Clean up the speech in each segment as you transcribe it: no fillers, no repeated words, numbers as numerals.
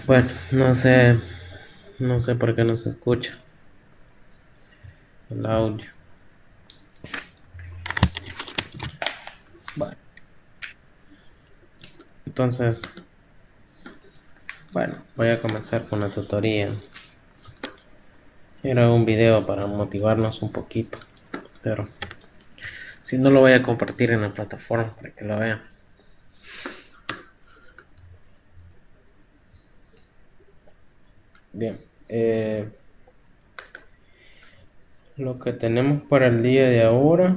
Bueno, no sé por qué no se escucha el audio. Bueno, entonces, bueno, voy a comenzar con la tutoría. Era un video para motivarnos un poquito, pero si no lo voy a compartir en la plataforma para que lo vean. Bien, lo que tenemos para el día de ahora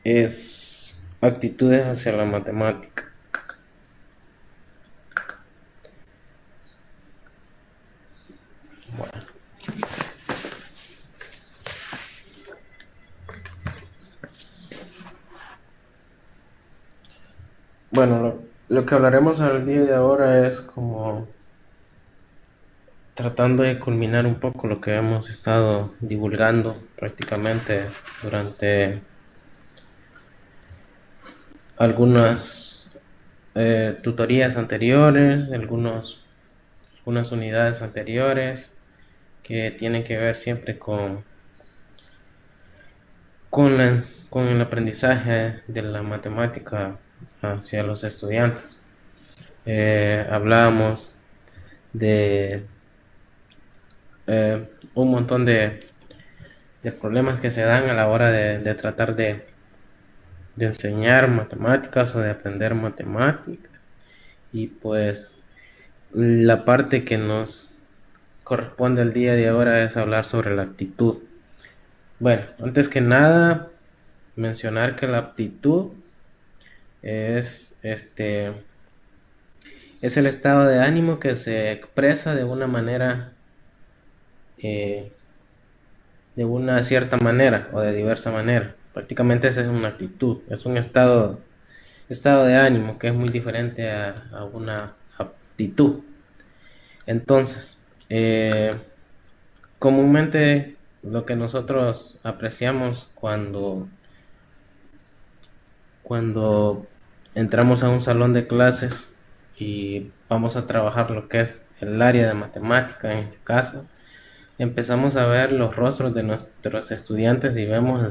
es actitudes hacia la matemática. Bueno, lo que hablaremos al día de ahora es como tratando de culminar un poco lo que hemos estado divulgando prácticamente durante algunas tutorías anteriores, algunas unidades anteriores que tienen que ver siempre con, con el aprendizaje de la matemática hacia los estudiantes. Hablábamos de un montón de problemas que se dan a la hora de tratar de enseñar matemáticas o de aprender matemáticas, y pues la parte que nos corresponde el día de ahora es hablar sobre la aptitud. Bueno, antes que nada mencionar que la aptitud es es el estado de ánimo que se expresa de una manera eh, de una cierta manera o de diversa manera. Prácticamente esa es una actitud, es un estado de ánimo que es muy diferente a una aptitud. Entonces, comúnmente lo que nosotros apreciamos cuando entramos a un salón de clases y vamos a trabajar lo que es el área de matemática en este caso, empezamos a ver los rostros de nuestros estudiantes y vemos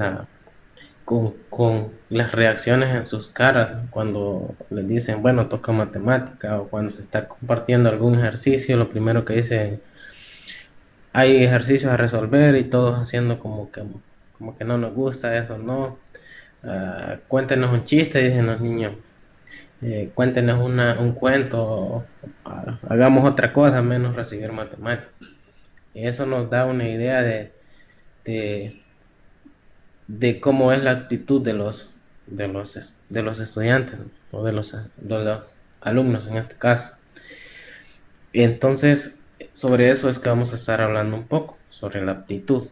con las reacciones en sus caras cuando les dicen, bueno, toca matemática, o cuando se está compartiendo algún ejercicio, lo primero que dicen, hay ejercicios a resolver, y todos haciendo como que no nos gusta eso, ¿no? Cuéntenos un chiste, dicen los niños. Cuéntenos un cuento, hagamos otra cosa menos recibir matemáticas. Y eso nos da una idea de, de cómo es la actitud de los estudiantes, o de los alumnos en este caso. Entonces, sobre eso es que vamos a estar hablando un poco, sobre la aptitud.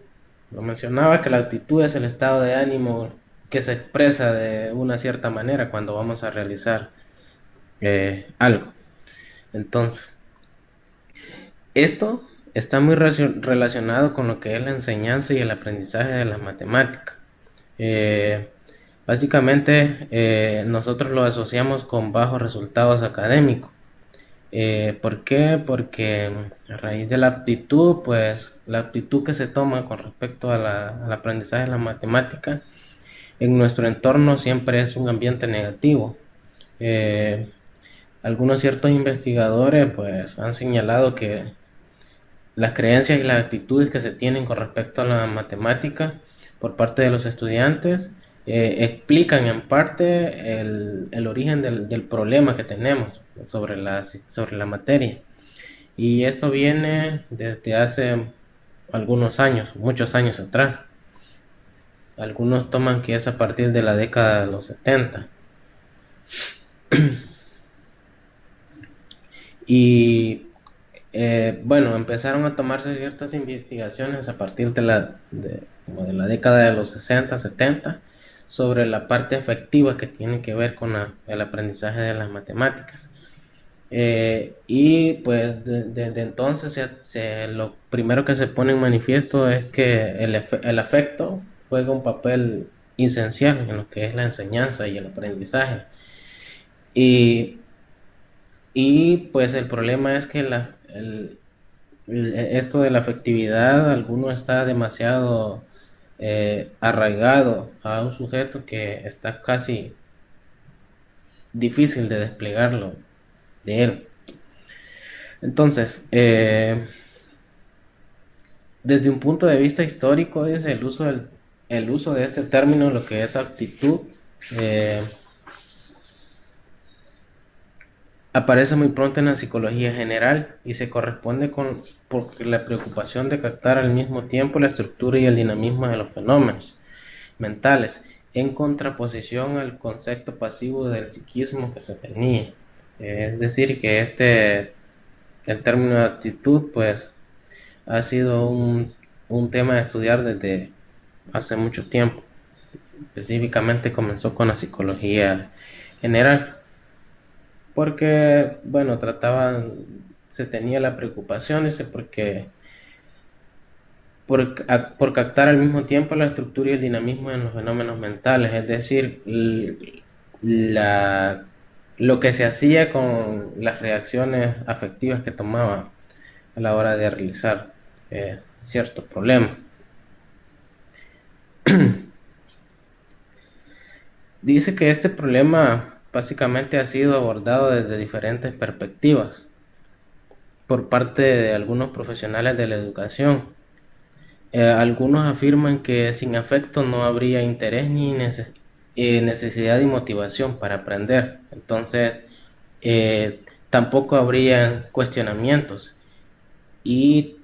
Lo mencionaba que la actitud es el estado de ánimo que se expresa de una cierta manera cuando vamos a realizar algo. Entonces, esto está muy relacionado con lo que es la enseñanza y el aprendizaje de la matemática. Eh, Básicamente, nosotros lo asociamos con bajos resultados académicos. ¿Por qué? Porque a raíz de la aptitud, pues la aptitud que se toma con respecto al aprendizaje de la matemática en nuestro entorno siempre es un ambiente negativo. Eh, Algunos ciertos investigadores pues han señalado que las creencias y las actitudes que se tienen con respecto a la matemática por parte de los estudiantes explican en parte el origen del problema que tenemos sobre la materia. Y esto viene desde hace algunos años, muchos años atrás. Algunos toman que es a partir de la década de los 70. Y bueno, empezaron a tomarse ciertas investigaciones a partir como de la década de los 60, 70, sobre la parte afectiva que tiene que ver con el aprendizaje de las matemáticas. Y pues desde entonces lo primero que se pone en manifiesto es que el afecto juega un papel esencial en lo que es la enseñanza y el aprendizaje. Y, y pues el problema es que esto de la afectividad, alguno está demasiado arraigado a un sujeto que está casi difícil de desplegarlo de él. Entonces, desde un punto de vista histórico, es el uso de este término, lo que es aptitud, eh, aparece muy pronto en la psicología general y se corresponde con la preocupación de captar al mismo tiempo la estructura y el dinamismo de los fenómenos mentales, en contraposición al concepto pasivo del psiquismo que se tenía. Es decir, que el término de aptitud, pues, ha sido un tema de estudiar desde hace mucho tiempo. Específicamente comenzó con la psicología general, porque, bueno, se tenía la preocupación, dice, por captar al mismo tiempo la estructura y el dinamismo en los fenómenos mentales, es decir, la, lo que se hacía con las reacciones afectivas que tomaba a la hora de realizar ciertos problemas. Dice que este problema básicamente ha sido abordado desde diferentes perspectivas por parte de algunos profesionales de la educación. Algunos afirman que sin afecto no habría interés ni necesidad y motivación para aprender. Entonces, tampoco habría cuestionamientos. Y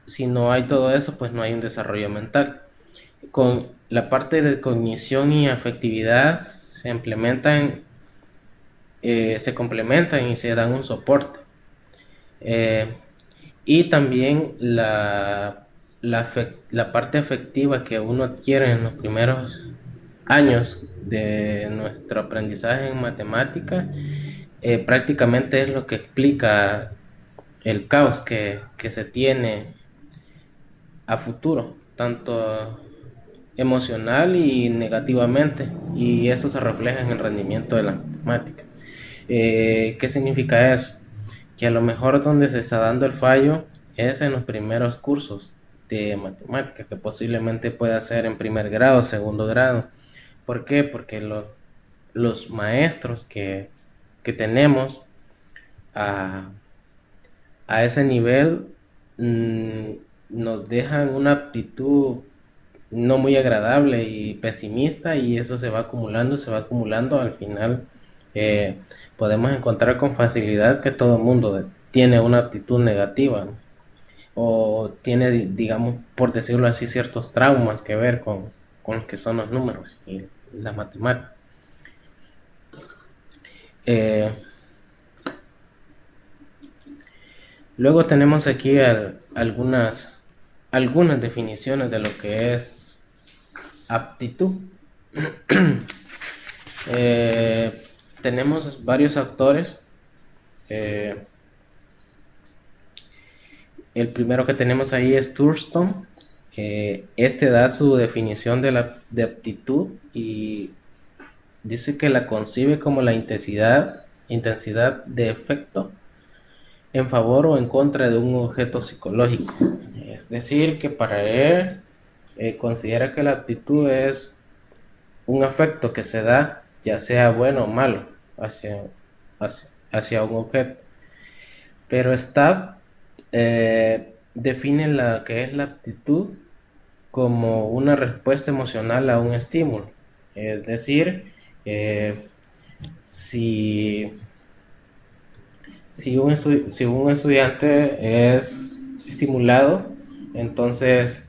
si no hay todo eso, pues no hay un desarrollo mental. Con la parte de cognición y afectividad se complementan y se dan un soporte. Eh, y también la parte afectiva que uno adquiere en los primeros años de nuestro aprendizaje en matemática, prácticamente es lo que explica el caos que se tiene a futuro, tanto emocional y negativamente, y eso se refleja en el rendimiento de la matemática. ¿Qué significa eso? Que a lo mejor donde se está dando el fallo es en los primeros cursos de matemática, que posiblemente pueda ser en primer grado, segundo grado. ¿Por qué? Porque los maestros que tenemos a, a ese nivel mmm, nos dejan una aptitud no muy agradable y pesimista, y eso se va acumulando. Al final eh, podemos encontrar con facilidad que todo el mundo tiene una actitud negativa, ¿no? O tiene, digamos, por decirlo así, ciertos traumas que ver con lo que son los números y la matemática. Eh, Luego tenemos aquí algunas definiciones de lo que es aptitud. Eh, Tenemos varios autores. Eh, el primero que tenemos ahí es Thurston. Este da su definición de aptitud y dice que la concibe como la intensidad de efecto en favor o en contra de un objeto psicológico. Es decir, que para él considera que la aptitud es un afecto que se da, ya sea bueno o malo, hacia un objeto. Pero Stab define la que es la aptitud como una respuesta emocional a un estímulo. Es decir, eh, si, si un estudiante es estimulado, entonces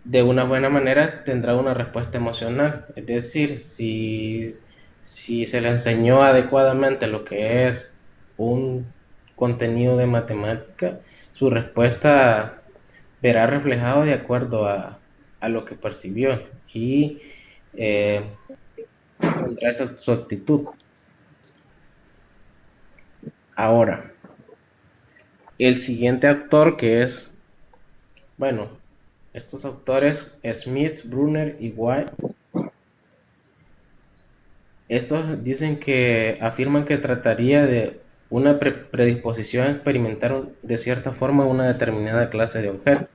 de una buena manera tendrá una respuesta emocional. Es decir, si se le enseñó adecuadamente lo que es un contenido de matemática, su respuesta verá reflejado de acuerdo a lo que percibió, y eh, contra su actitud. Ahora, el siguiente autor que es, bueno, estos autores, Smith, Brunner y White, estos dicen que afirman que trataría de una predisposición a experimentar de cierta forma una determinada clase de objetos,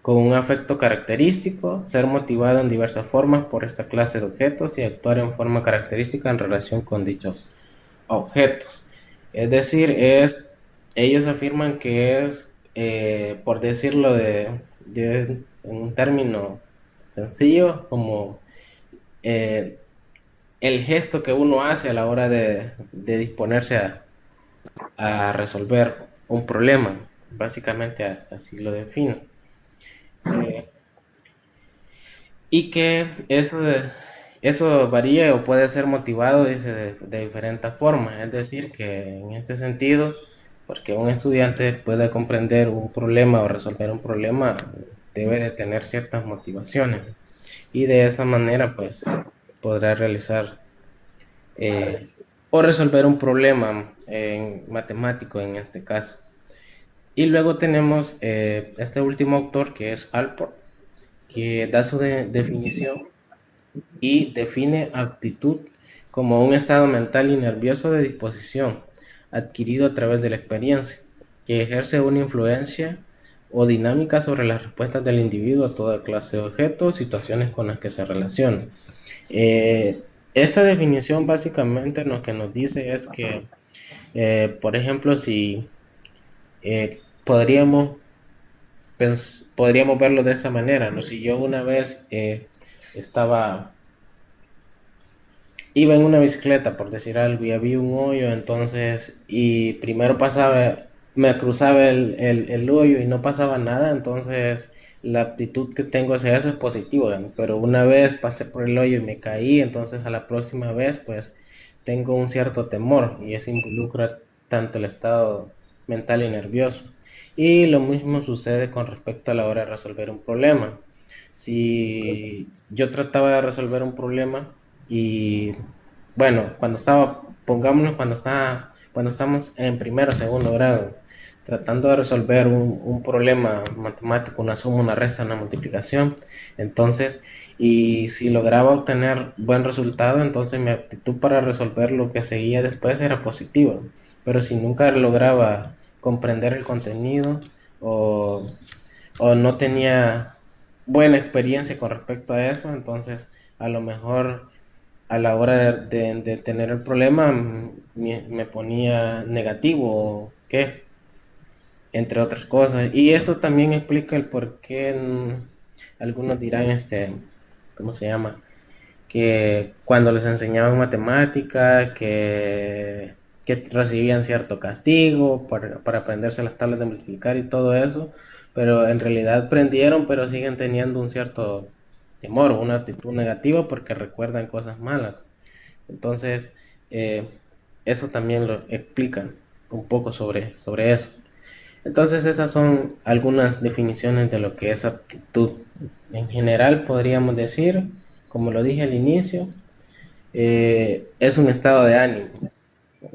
con un afecto característico, ser motivado en diversas formas por esta clase de objetos y actuar en forma característica en relación con dichos objetos. Es decir, ellos afirman que es, por decirlo en un término sencillo, como eh, el gesto que uno hace a la hora de disponerse a resolver un problema. Básicamente así lo defino. Eh, y que eso varía o puede ser motivado, dice, de diferentes formas. Es decir, que en este sentido, porque un estudiante pueda comprender un problema o resolver un problema, debe de tener ciertas motivaciones. Y de esa manera, pues, podrá realizar eh, o resolver un problema matemático en este caso. Y luego tenemos este último autor que es Alport, que da su definición y define aptitud como un estado mental y nervioso de disposición adquirido a través de la experiencia, que ejerce una influencia o dinámica sobre las respuestas del individuo a toda clase de objetos, situaciones con las que se relaciona. Esta definición básicamente lo que nos dice es que, por ejemplo, si podríamos, podríamos verlo de esta manera, ¿no? Si yo una vez estaba, iba en una bicicleta, por decir algo, y había un hoyo, entonces, y primero pasaba, me cruzaba el hoyo y no pasaba nada, entonces la actitud que tengo hacia eso es positiva, ¿no? Pero una vez pasé por el hoyo y me caí, entonces a la próxima vez, pues, tengo un cierto temor, y eso involucra tanto el estado mental y nervioso. Y lo mismo sucede con respecto a la hora de resolver un problema. Si yo trataba de resolver un problema y bueno, pongámonos cuando estamos en primero o segundo grado, tratando de resolver un problema matemático, una suma, una resta, una multiplicación, entonces, y si lograba obtener buen resultado, entonces mi actitud para resolver lo que seguía después era positiva, pero si nunca lograba comprender el contenido o, o no tenía buena experiencia con respecto a eso, entonces a lo mejor a la hora de tener el problema me ponía negativo, ¿qué? Entre otras cosas. Y eso también explica el por qué algunos dirán, ¿cómo se llama? Que cuando les enseñaban matemática, que recibían cierto castigo para aprenderse las tablas de multiplicar y todo eso, pero en realidad aprendieron, pero siguen teniendo un cierto temor o una actitud negativa porque recuerdan cosas malas. Entonces, eh, eso también lo explica un poco sobre eso. Entonces, esas son algunas definiciones de lo que es aptitud. En general, podríamos decir, como lo dije al inicio, es un estado de ánimo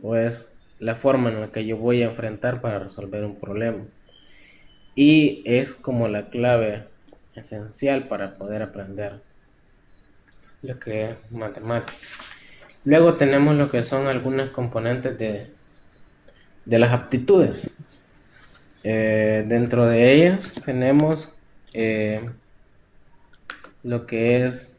o es la forma en la que yo voy a enfrentar para resolver un problema. Y es como la clave esencial para poder aprender lo que es matemática. Luego tenemos lo que son algunos componentes de las aptitudes. Dentro de ellas tenemos lo que es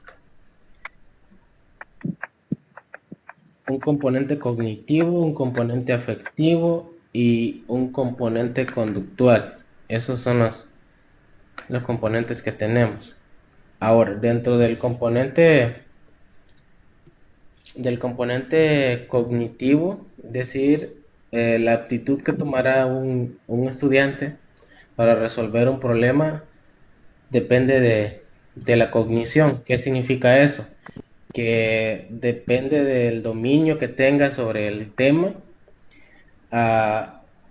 un componente cognitivo, un componente afectivo y un componente conductual. Esos son los componentes que tenemos. Ahora, dentro del componente cognitivo, es decir, la aptitud que tomará un estudiante para resolver un problema depende de la cognición. ¿Qué significa eso? Que depende del dominio que tenga sobre el tema,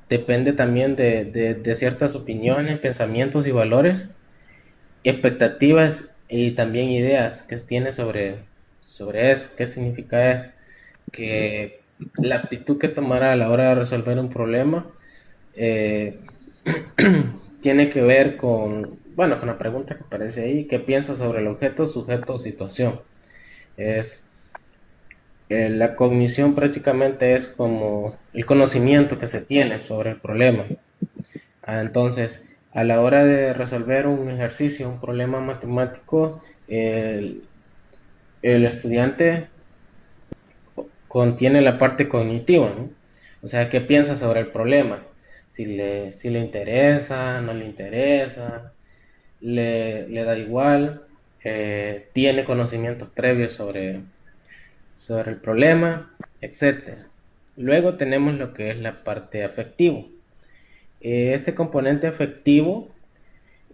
depende también de ciertas opiniones, pensamientos y valores, expectativas y también ideas que tiene sobre eso. ¿Qué significa eso? Que la actitud que tomará a la hora de resolver un problema eh, tiene que ver bueno, con la pregunta que aparece ahí, ¿qué piensa sobre el objeto, sujeto o situación? Es La cognición prácticamente es como el conocimiento que se tiene sobre el problema. Entonces, a la hora de resolver un ejercicio, un problema matemático, el, el estudiante contiene la parte cognitiva, ¿no? O sea, ¿qué piensa sobre el problema? Si le interesa, no le interesa, le da igual, tiene conocimientos previos sobre el problema, etcétera. Luego tenemos lo que es la parte afectivo. Este componente afectivo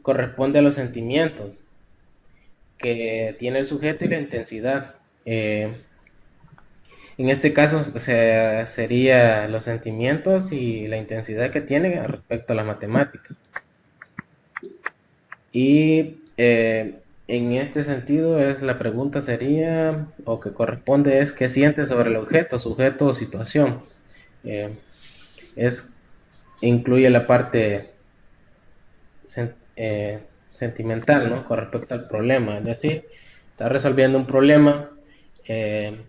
corresponde a los sentimientos que tiene el sujeto y la intensidad. En este caso sería los sentimientos y la intensidad que tiene respecto a la matemática. Y en este sentido la pregunta sería, o que corresponde es, ¿qué siente sobre el objeto, sujeto o situación? Eh, es, incluye la parte sen- eh, sentimental, ¿no? Con respecto al problema, es decir, está resolviendo un problema. eh,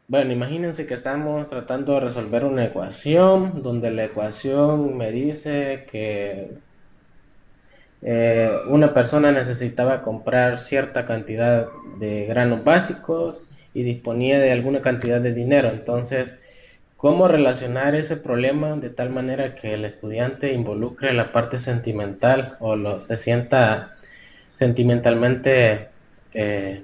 bueno, imagínense que estamos tratando de resolver una ecuación donde la ecuación me dice que una persona necesitaba comprar cierta cantidad de granos básicos y disponía de alguna cantidad de dinero. Entonces, ¿cómo relacionar ese problema de tal manera que el estudiante involucre la parte sentimental o se sienta sentimentalmente eh,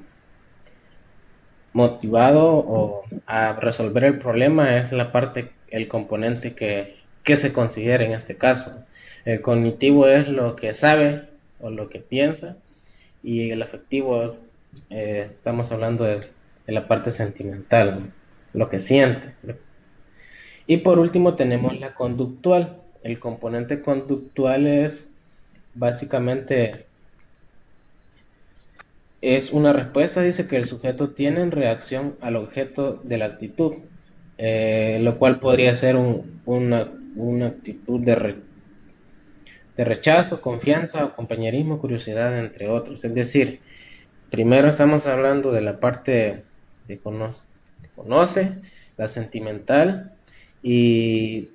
motivado o a resolver el problema? Es la parte, el componente que se considera en este caso. El cognitivo es lo que sabe o lo que piensa, y el afectivo, estamos hablando de la parte sentimental, ¿no? Lo que siente. Y por último tenemos la conductual. El componente conductual es básicamente es una respuesta, dice, que el sujeto tiene en reacción al objeto de la actitud, lo cual podría ser una actitud de rechazo, confianza o compañerismo, curiosidad, entre otros. Es decir, primero estamos hablando de la parte de conoce, la sentimental, y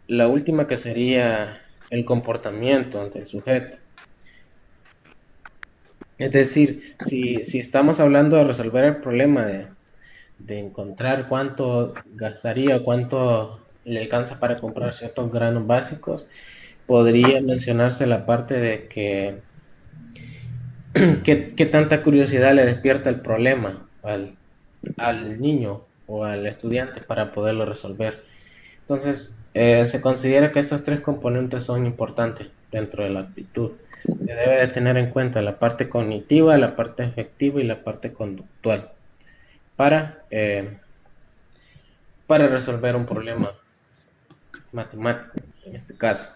la última que sería el comportamiento ante el sujeto. Es decir, si estamos hablando de resolver el problema de encontrar cuánto gastaría, cuánto le alcanza para comprar ciertos granos básicos, podría mencionarse la parte de que qué tanta curiosidad le despierta el problema al niño o al estudiante para poderlo resolver. Entonces, se considera que esos tres componentes son importantes dentro de la actitud. Se debe de tener en cuenta la parte cognitiva, la parte afectiva y la parte conductual para, eh, para resolver un problema matemático, en este caso.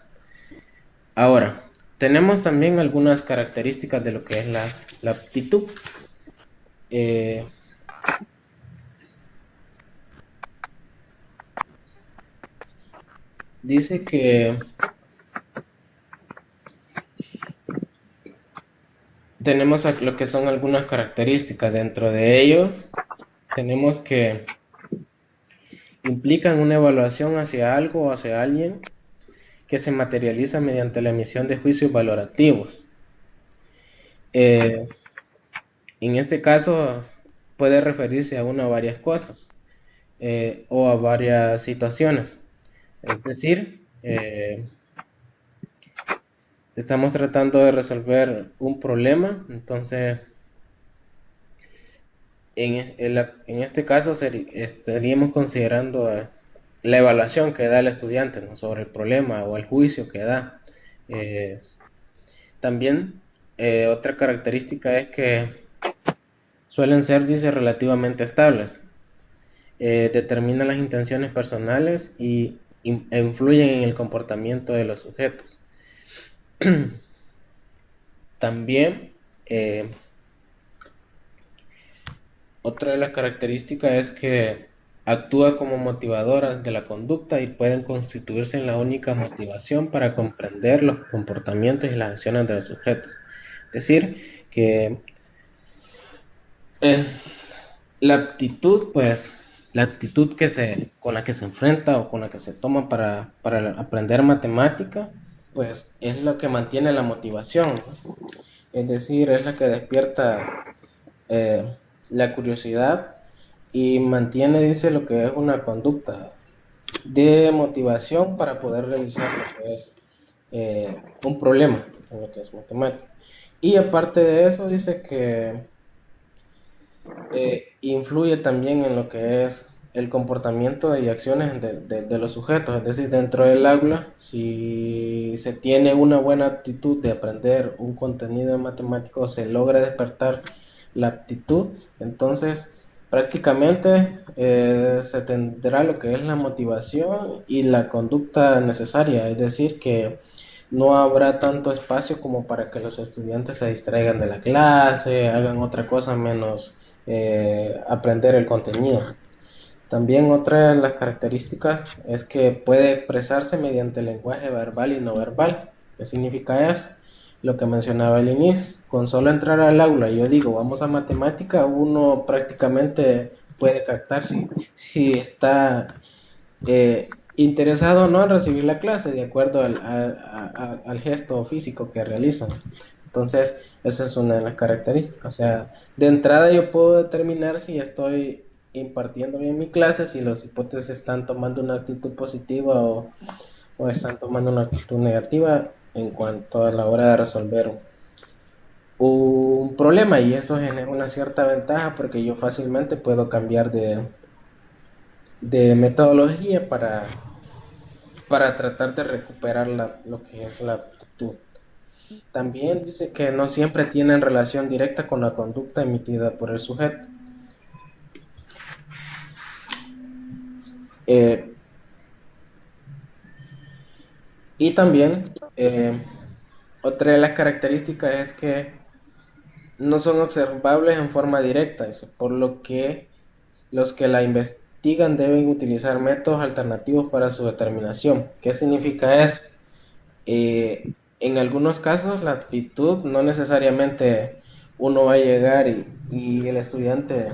Ahora, tenemos también algunas características de lo que es la aptitud. Eh, Dice que tenemos lo que son algunas características. Dentro de ellos tenemos que implican una evaluación hacia algo o hacia alguien que se materializa mediante la emisión de juicios valorativos. Eh, en este caso puede referirse a una o varias cosas, o a varias situaciones. Es decir, estamos tratando de resolver un problema. Entonces en este caso estaríamos considerando la evaluación que da el estudiante, ¿no?, sobre el problema, o el juicio que da. También otra característica es que suelen ser, dice, relativamente estables. Determinan las intenciones personales e influyen en el comportamiento de los sujetos. También otra de las características es que actúa como motivadoras de la conducta y pueden constituirse en la única motivación para comprender los comportamientos y las acciones de los sujetos. Es decir, que La aptitud, pues, la actitud con la que se enfrenta o con la que se toma para aprender matemática, pues es lo que mantiene la motivación, ¿no? Es decir, es la que despierta la curiosidad y mantiene, dice, lo que es una conducta de motivación para poder realizar lo que es un problema en lo que es matemática. Y aparte de eso, dice que influye también en lo que es el comportamiento y acciones de los sujetos, es decir, dentro del aula, si se tiene una buena actitud de aprender un contenido matemático, se logra despertar la aptitud, entonces prácticamente se tendrá lo que es la motivación y la conducta necesaria, es decir, que no habrá tanto espacio como para que los estudiantes se distraigan de la clase, hagan otra cosa menos aprender el contenido. También otra de las características es que puede expresarse mediante lenguaje verbal y no verbal. ¿Qué significa eso? Lo que mencionaba al inicio, con solo entrar al aula, yo digo, vamos a matemática, uno prácticamente puede captar si está interesado o no en recibir la clase de acuerdo al gesto físico que realizan. Entonces, esa es una de las características. O sea, de entrada yo puedo determinar si estoy impartiendo bien mi clase, si los hipótesis están tomando una actitud positiva o están tomando una actitud negativa en cuanto a la hora de resolver un problema, y eso genera una cierta ventaja porque yo fácilmente puedo cambiar de metodología para tratar de recuperar lo que es la aptitud. También dice que no siempre tienen relación directa con la conducta emitida por el sujeto. Eh, y también otra de las características es que no son observables en forma directa, eso, por lo que los que la investigan deben utilizar métodos alternativos para su determinación. ¿Qué significa eso? En algunos casos la actitud no necesariamente uno va a llegar y el estudiante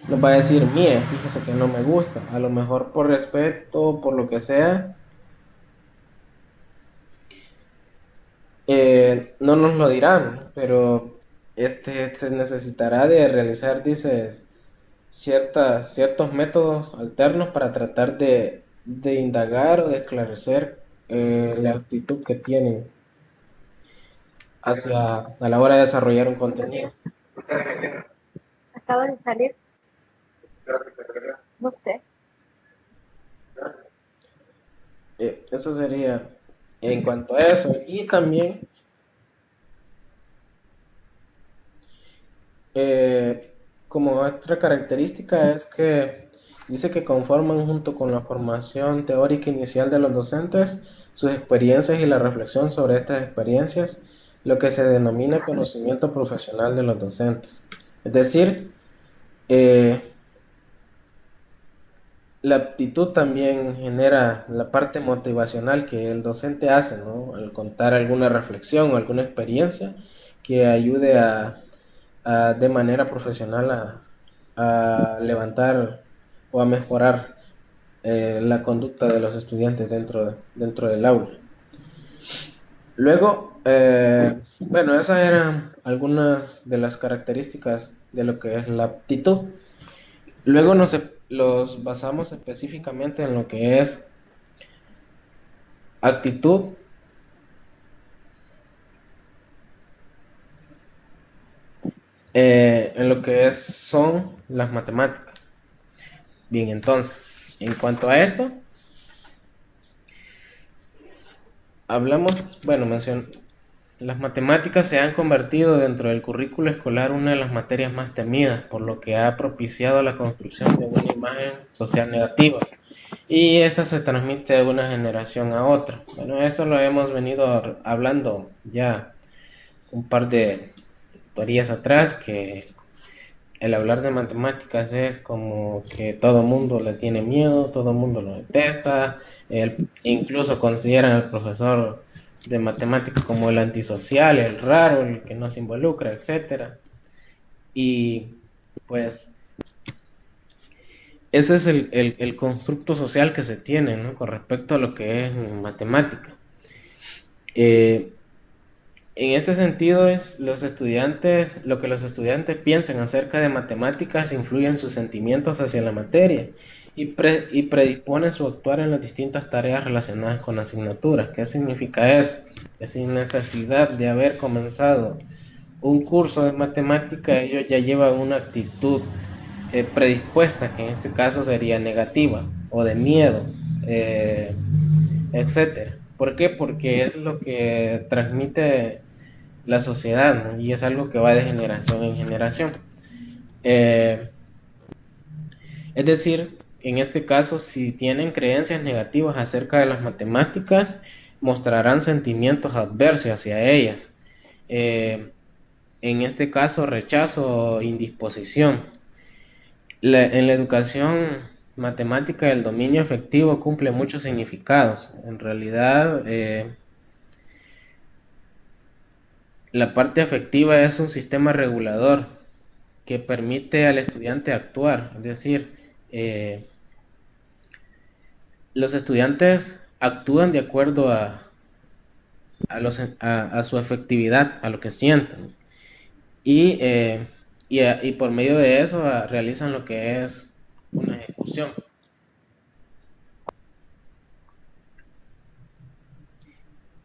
nos va a decir, mire, fíjese que no me gusta, a lo mejor por respeto, por lo que sea, no nos lo dirán, pero se necesitará de realizar, dice, ciertos métodos alternos para tratar de indagar o de esclarecer la actitud que tienen a la hora de desarrollar un contenido. Acaba de salir, no sé. Eso sería en cuanto a eso. Y también, como otra característica es que dice que conforman junto con la formación teórica inicial de los docentes sus experiencias y la reflexión sobre estas experiencias, lo que se denomina conocimiento profesional de los docentes. Es decir, eh, la aptitud también genera la parte motivacional que el docente hace, ¿no? Al contar alguna reflexión o alguna experiencia que ayude de manera profesional a levantar o a mejorar la conducta de los estudiantes dentro del aula. Luego, bueno, esas eran algunas de las características de lo que es la aptitud. Luego los basamos específicamente en lo que es actitud, en lo que son las matemáticas. Bien, entonces, en cuanto a esto, hablamos, bueno, las matemáticas se han convertido dentro del currículo escolar una de las materias más temidas, por lo que ha propiciado la construcción de una imagen social negativa. Y esta se transmite de una generación a otra. Bueno, eso lo hemos venido hablando ya un par de teorías atrás, que el hablar de matemáticas es como que todo mundo le tiene miedo, todo mundo lo detesta, incluso consideran al profesor de matemáticas como el antisocial, el raro, el que no se involucra, etcétera. Y pues ese es el constructo social que se tiene, ¿no? Con respecto a lo que es matemática. Eh, en este sentido es lo que los estudiantes piensan acerca de matemáticas influye en sus sentimientos hacia la materia y predispone su actuar en las distintas tareas relacionadas con la asignatura. ¿Qué significa eso? Que sin necesidad de haber comenzado un curso de matemática, ellos ya llevan una actitud predispuesta, que en este caso sería negativa o de miedo, eh, etcétera. ¿Por qué? Porque es lo que transmite la sociedad, ¿no? Y es algo que va de generación en generación. Eh, es decir, en este caso, si tienen creencias negativas acerca de las matemáticas, mostrarán sentimientos adversos hacia ellas. Eh, en este caso, rechazo o indisposición. En la educación matemática, el dominio efectivo cumple muchos significados. En realidad, la parte afectiva es un sistema regulador que permite al estudiante actuar, es decir, eh, los estudiantes actúan de acuerdo a su afectividad, a lo que sienten, y, y por medio de eso realizan lo que es una ejecución.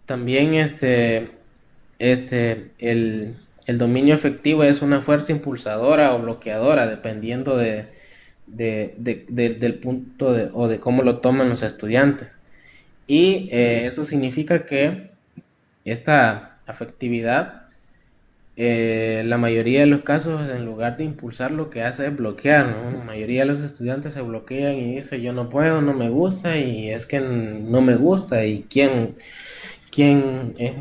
También el dominio efectivo es una fuerza impulsadora o bloqueadora, dependiendo del punto o de cómo lo toman los estudiantes. Y eso significa que esta afectividad, la mayoría de los casos, en lugar de impulsar, lo que hace es bloquear, ¿no? La mayoría de los estudiantes se bloquean y dicen, yo no puedo, no me gusta, y es que no me gusta, y quién es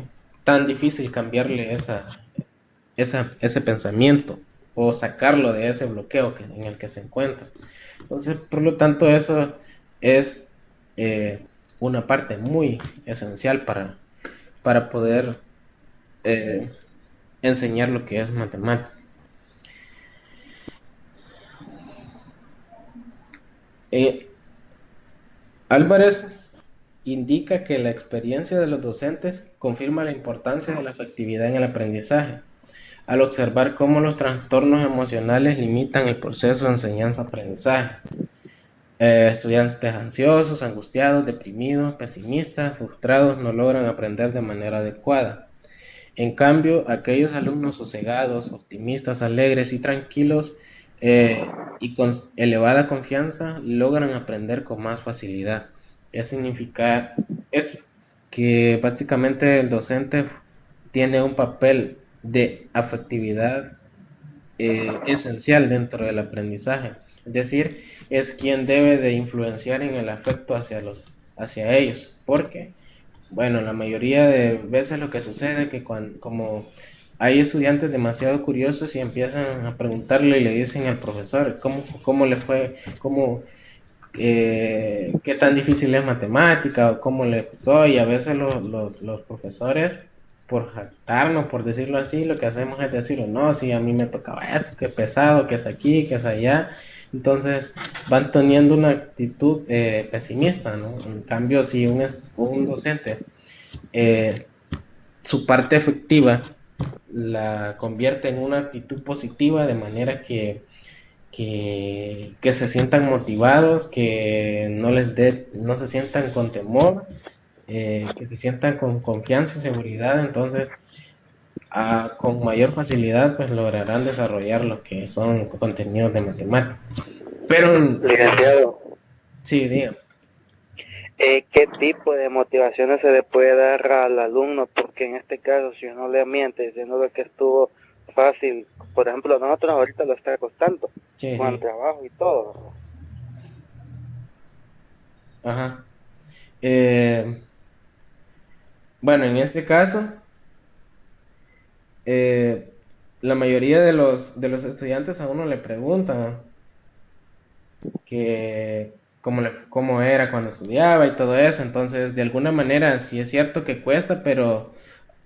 tan difícil cambiarle ese pensamiento o sacarlo de ese bloqueo en el que se encuentra. Entonces, por lo tanto, eso es una parte muy esencial para poder eh, enseñar lo que es matemática. Eh, Álvarez indica que la experiencia de los docentes confirma la importancia de la afectividad en el aprendizaje, al observar cómo los trastornos emocionales limitan el proceso de enseñanza-aprendizaje. Estudiantes ansiosos, angustiados, deprimidos, pesimistas, frustrados no logran aprender de manera adecuada. En cambio, aquellos alumnos sosegados, optimistas, alegres y tranquilos y con elevada confianza logran aprender con más facilidad. ¿Qué significa eso? Que básicamente el docente tiene un papel de afectividad esencial dentro del aprendizaje. Es decir, es quien debe de influenciar en el afecto hacia ellos. Porque, bueno, la mayoría de veces lo que sucede es que como hay estudiantes demasiado curiosos y empiezan a preguntarle y le dicen al profesor cómo le fue, qué tan difícil es matemática o cómo le gustó, y a veces los profesores, por jactarnos, por decirlo así, lo que hacemos es decirlo, no, si a mí me tocaba esto, qué pesado, que es aquí, que es allá. Entonces van teniendo una actitud pesimista, ¿no? En cambio, si un docente eh, su parte efectiva la convierte en una actitud positiva, de manera que se sientan motivados, que no se sientan con temor, que se sientan con confianza y seguridad, entonces con mayor facilidad pues lograrán desarrollar lo que son contenidos de matemáticas. Pero, Licenciado, sí, diga. ¿qué tipo de motivaciones se le puede dar al alumno? Porque en este caso, si uno le miente diciendo que estuvo fácil, por ejemplo, a nosotros ahorita lo está costando Sí, con el sí. trabajo y todo. Ajá. Eh, bueno, en este caso, eh, la mayoría de los estudiantes a uno le preguntan que cómo era cuando estudiaba y todo eso. Entonces, de alguna manera, sí es cierto que cuesta, pero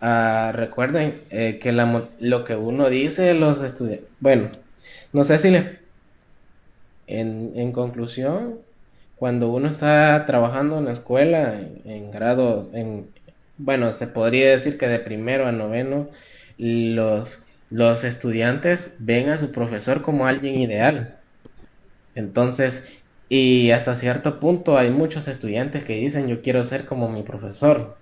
recuerden que lo que uno dice, los estudiantes, bueno, No sé si le, en conclusión, cuando uno está trabajando en la escuela, en grado, bueno, se podría decir que de primero a noveno, los estudiantes ven a su profesor como alguien ideal. Entonces, y hasta cierto punto hay muchos estudiantes que dicen yo quiero ser como mi profesor.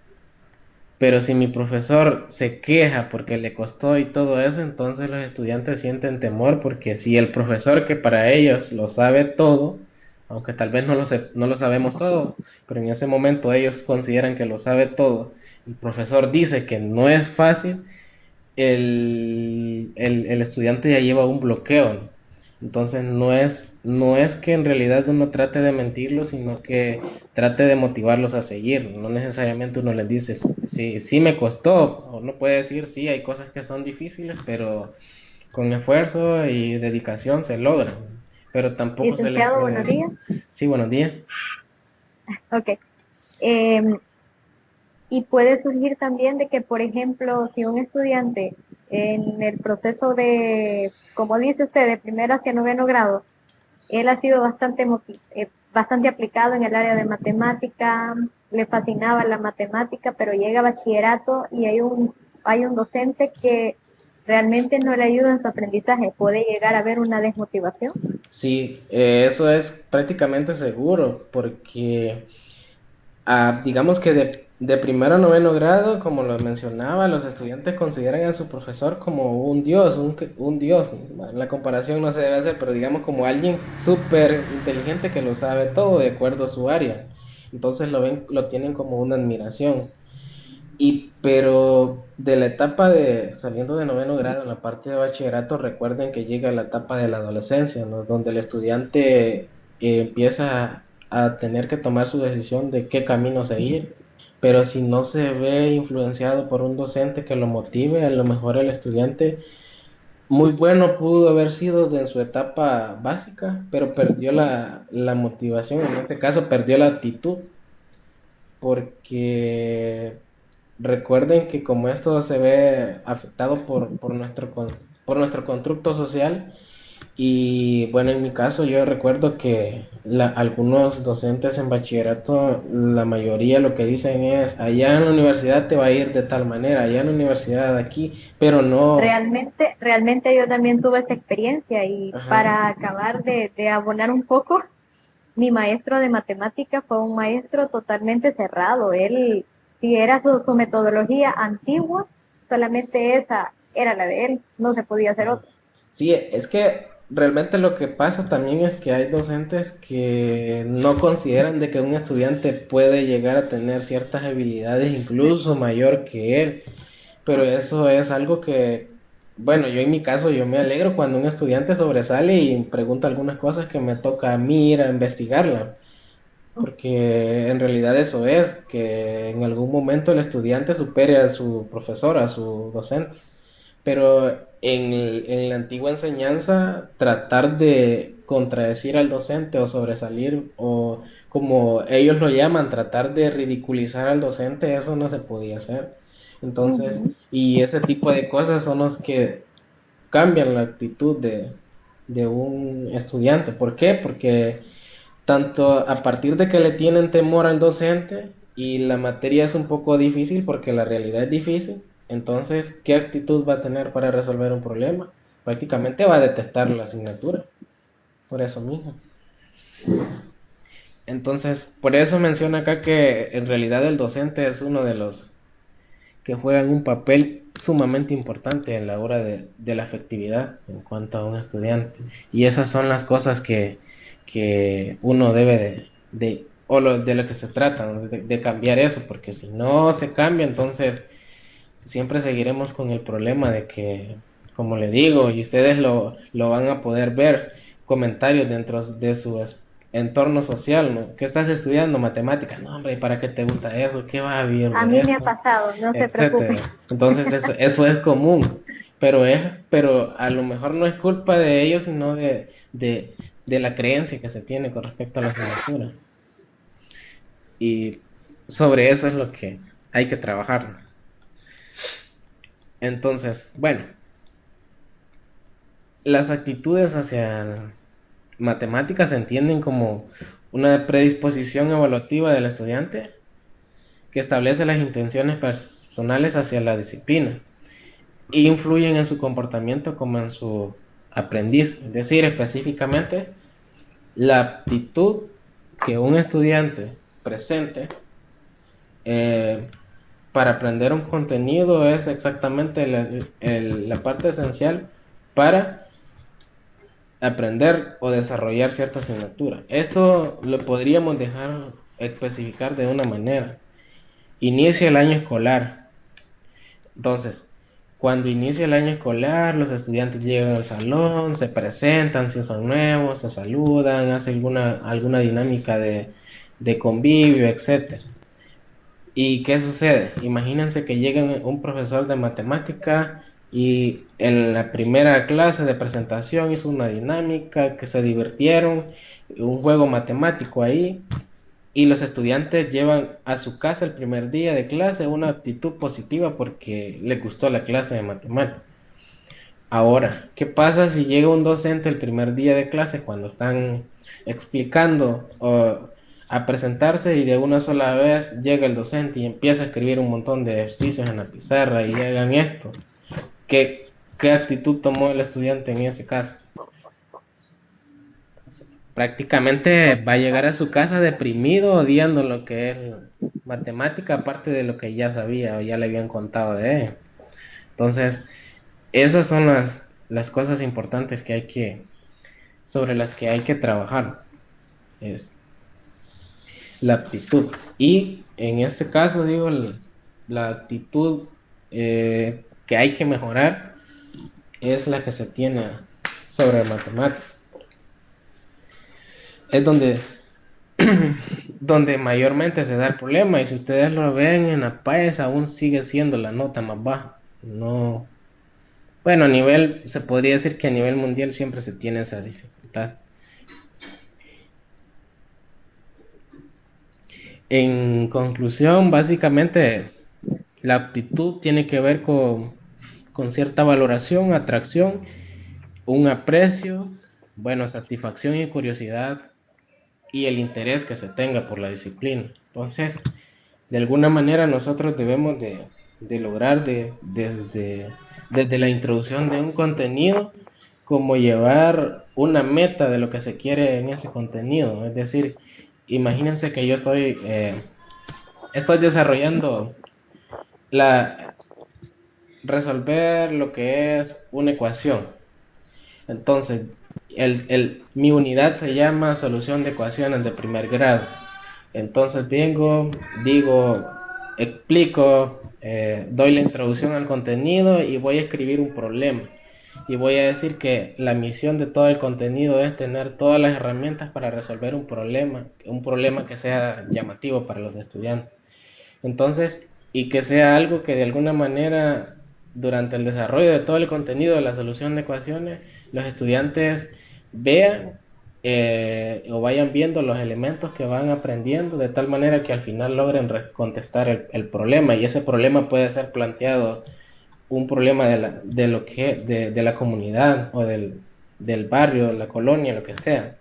Pero si mi profesor se queja porque le costó y todo eso, entonces los estudiantes sienten temor porque si el profesor que para ellos lo sabe todo, aunque tal vez no lo sabemos todo, pero en ese momento ellos consideran que lo sabe todo, el profesor dice que no es fácil, el estudiante ya lleva un bloqueo. Entonces no es que en realidad uno trate de mentirlos, sino que trate de motivarlos a seguir. No necesariamente uno les dice, sí, sí me costó. Uno puede decir, sí, hay cosas que son difíciles, pero con esfuerzo y dedicación se logran. Pero tampoco se les Licenciado, puede buenos decir. días. Sí, buenos días. Ok. Em, y puede surgir también de que, por ejemplo, si un estudiante en el proceso de, como dice usted, de primer hacia noveno grado, él ha sido bastante aplicado en el área de matemática, le fascinaba la matemática, pero llega a bachillerato y hay un docente que realmente no le ayuda en su aprendizaje. Puede llegar a haber una desmotivación. Sí, eso es prácticamente seguro, porque digamos que de primero a noveno grado, como lo mencionaba, los estudiantes consideran a su profesor como un dios, un dios. La comparación no se debe hacer, pero digamos como alguien súper inteligente que lo sabe todo de acuerdo a su área. Entonces lo tienen como una admiración. Pero de la etapa de saliendo de noveno grado en la parte de bachillerato, recuerden que llega la etapa de la adolescencia, ¿no? Donde el estudiante empieza a tener que tomar su decisión de qué camino seguir. Pero si no se ve influenciado por un docente que lo motive, a lo mejor el estudiante muy bueno pudo haber sido en su etapa básica, pero perdió la motivación, en este caso perdió la actitud porque recuerden que como esto se ve afectado por nuestro constructo social, y bueno, en mi caso yo recuerdo que algunos docentes en bachillerato, la mayoría lo que dicen es, allá en la universidad te va a ir de tal manera, allá en la universidad aquí, pero no, Realmente yo también tuve esa experiencia y ajá, para acabar de abonar un poco, mi maestro de matemática fue un maestro totalmente cerrado. Él, si era su metodología antigua, solamente esa era la de él, no se podía hacer ajá. otra. Sí, es que realmente lo que pasa también es que hay docentes que no consideran de que un estudiante puede llegar a tener ciertas habilidades incluso mayor que él, pero eso es algo que, bueno, yo en mi caso yo me alegro cuando un estudiante sobresale y pregunta algunas cosas que me toca a mí ir a investigarla, porque en realidad eso es, que en algún momento el estudiante supere a su profesor, a su docente. Pero en la antigua enseñanza, tratar de contradecir al docente o sobresalir, o como ellos lo llaman, tratar de ridiculizar al docente, eso no se podía hacer. Entonces, Ujú. y ese tipo de cosas son los que cambian la actitud de un estudiante. ¿Por qué? Porque tanto a partir de que le tienen temor al docente y la materia es un poco difícil porque la realidad es difícil, entonces, ¿qué actitud va a tener para resolver un problema? Prácticamente va a detestar la asignatura, por eso mismo. Entonces, por eso menciona acá que en realidad el docente es uno de los que juegan un papel sumamente importante en la hora de la efectividad en cuanto a un estudiante. Y esas son las cosas que uno debe de lo que se trata, ¿no? De cambiar eso, porque si no se cambia, entonces siempre seguiremos con el problema de que, como le digo, y ustedes lo van a poder ver, comentarios dentro de su entorno social, ¿no? ¿Qué estás estudiando? Matemáticas. No, hombre, ¿y para qué te gusta eso? ¿Qué vas a vivir A de mí me ha eso? pasado, no se preocupe. Etcétera. Entonces eso es común, pero a lo mejor no es culpa de ellos, sino de la creencia que se tiene con respecto a la asignatura. Y sobre eso es lo que hay que trabajar. Entonces, bueno, Las actitudes hacia matemáticas se entienden como una predisposición evaluativa del estudiante que establece las intenciones personales hacia la disciplina e influyen en su comportamiento como en su aprendiz. Es decir, específicamente, la aptitud que un estudiante presente eh, para aprender un contenido es exactamente la parte esencial para aprender o desarrollar cierta asignatura. Esto lo podríamos dejar especificar de una manera. Inicia el año escolar. Entonces, cuando inicia el año escolar, los estudiantes llegan al salón, se presentan si son nuevos, se saludan, hacen alguna dinámica de convivio, etcétera. ¿Y qué sucede? Imagínense que llega un profesor de matemática y en la primera clase de presentación hizo una dinámica, que se divirtieron, un juego matemático ahí, y los estudiantes llevan a su casa el primer día de clase una actitud positiva porque les gustó la clase de matemáticas. Ahora, ¿qué pasa si llega un docente el primer día de clase cuando están explicando a presentarse y de una sola vez llega el docente y empieza a escribir un montón de ejercicios en la pizarra y hagan esto? ¿Qué actitud tomó el estudiante en ese caso? Prácticamente va a llegar a su casa deprimido, odiando lo que es matemática, aparte de lo que ya sabía o ya le habían contado de él. Entonces, esas son las cosas importantes sobre las que hay que trabajar. Es la actitud. Y en este caso, digo, la actitud que hay que mejorar es la que se tiene sobre matemáticas. Es donde mayormente se da el problema. Y si ustedes lo ven en la PAES, aún sigue siendo la nota más baja. No. Bueno, se podría decir que a nivel mundial siempre se tiene esa dificultad. En conclusión, básicamente la aptitud tiene que ver con cierta valoración, atracción, un aprecio, bueno, satisfacción y curiosidad y el interés que se tenga por la disciplina. Entonces, de alguna manera nosotros debemos de lograr desde la introducción de un contenido como llevar una meta de lo que se quiere en ese contenido. Es decir, imagínense que yo estoy desarrollando resolver lo que es una ecuación. Entonces, mi unidad se llama solución de ecuaciones de primer grado. Entonces digo, explico, doy la introducción al contenido y voy a escribir un problema. Y voy a decir que la misión de todo el contenido es tener todas las herramientas para resolver un problema que sea llamativo para los estudiantes. Entonces, y que sea algo que de alguna manera, durante el desarrollo de todo el contenido de la solución de ecuaciones, los estudiantes vean o vayan viendo los elementos que van aprendiendo de tal manera que al final logren contestar el problema. Y ese problema puede ser planteado un problema de la comunidad o del barrio, de la colonia, lo que sea.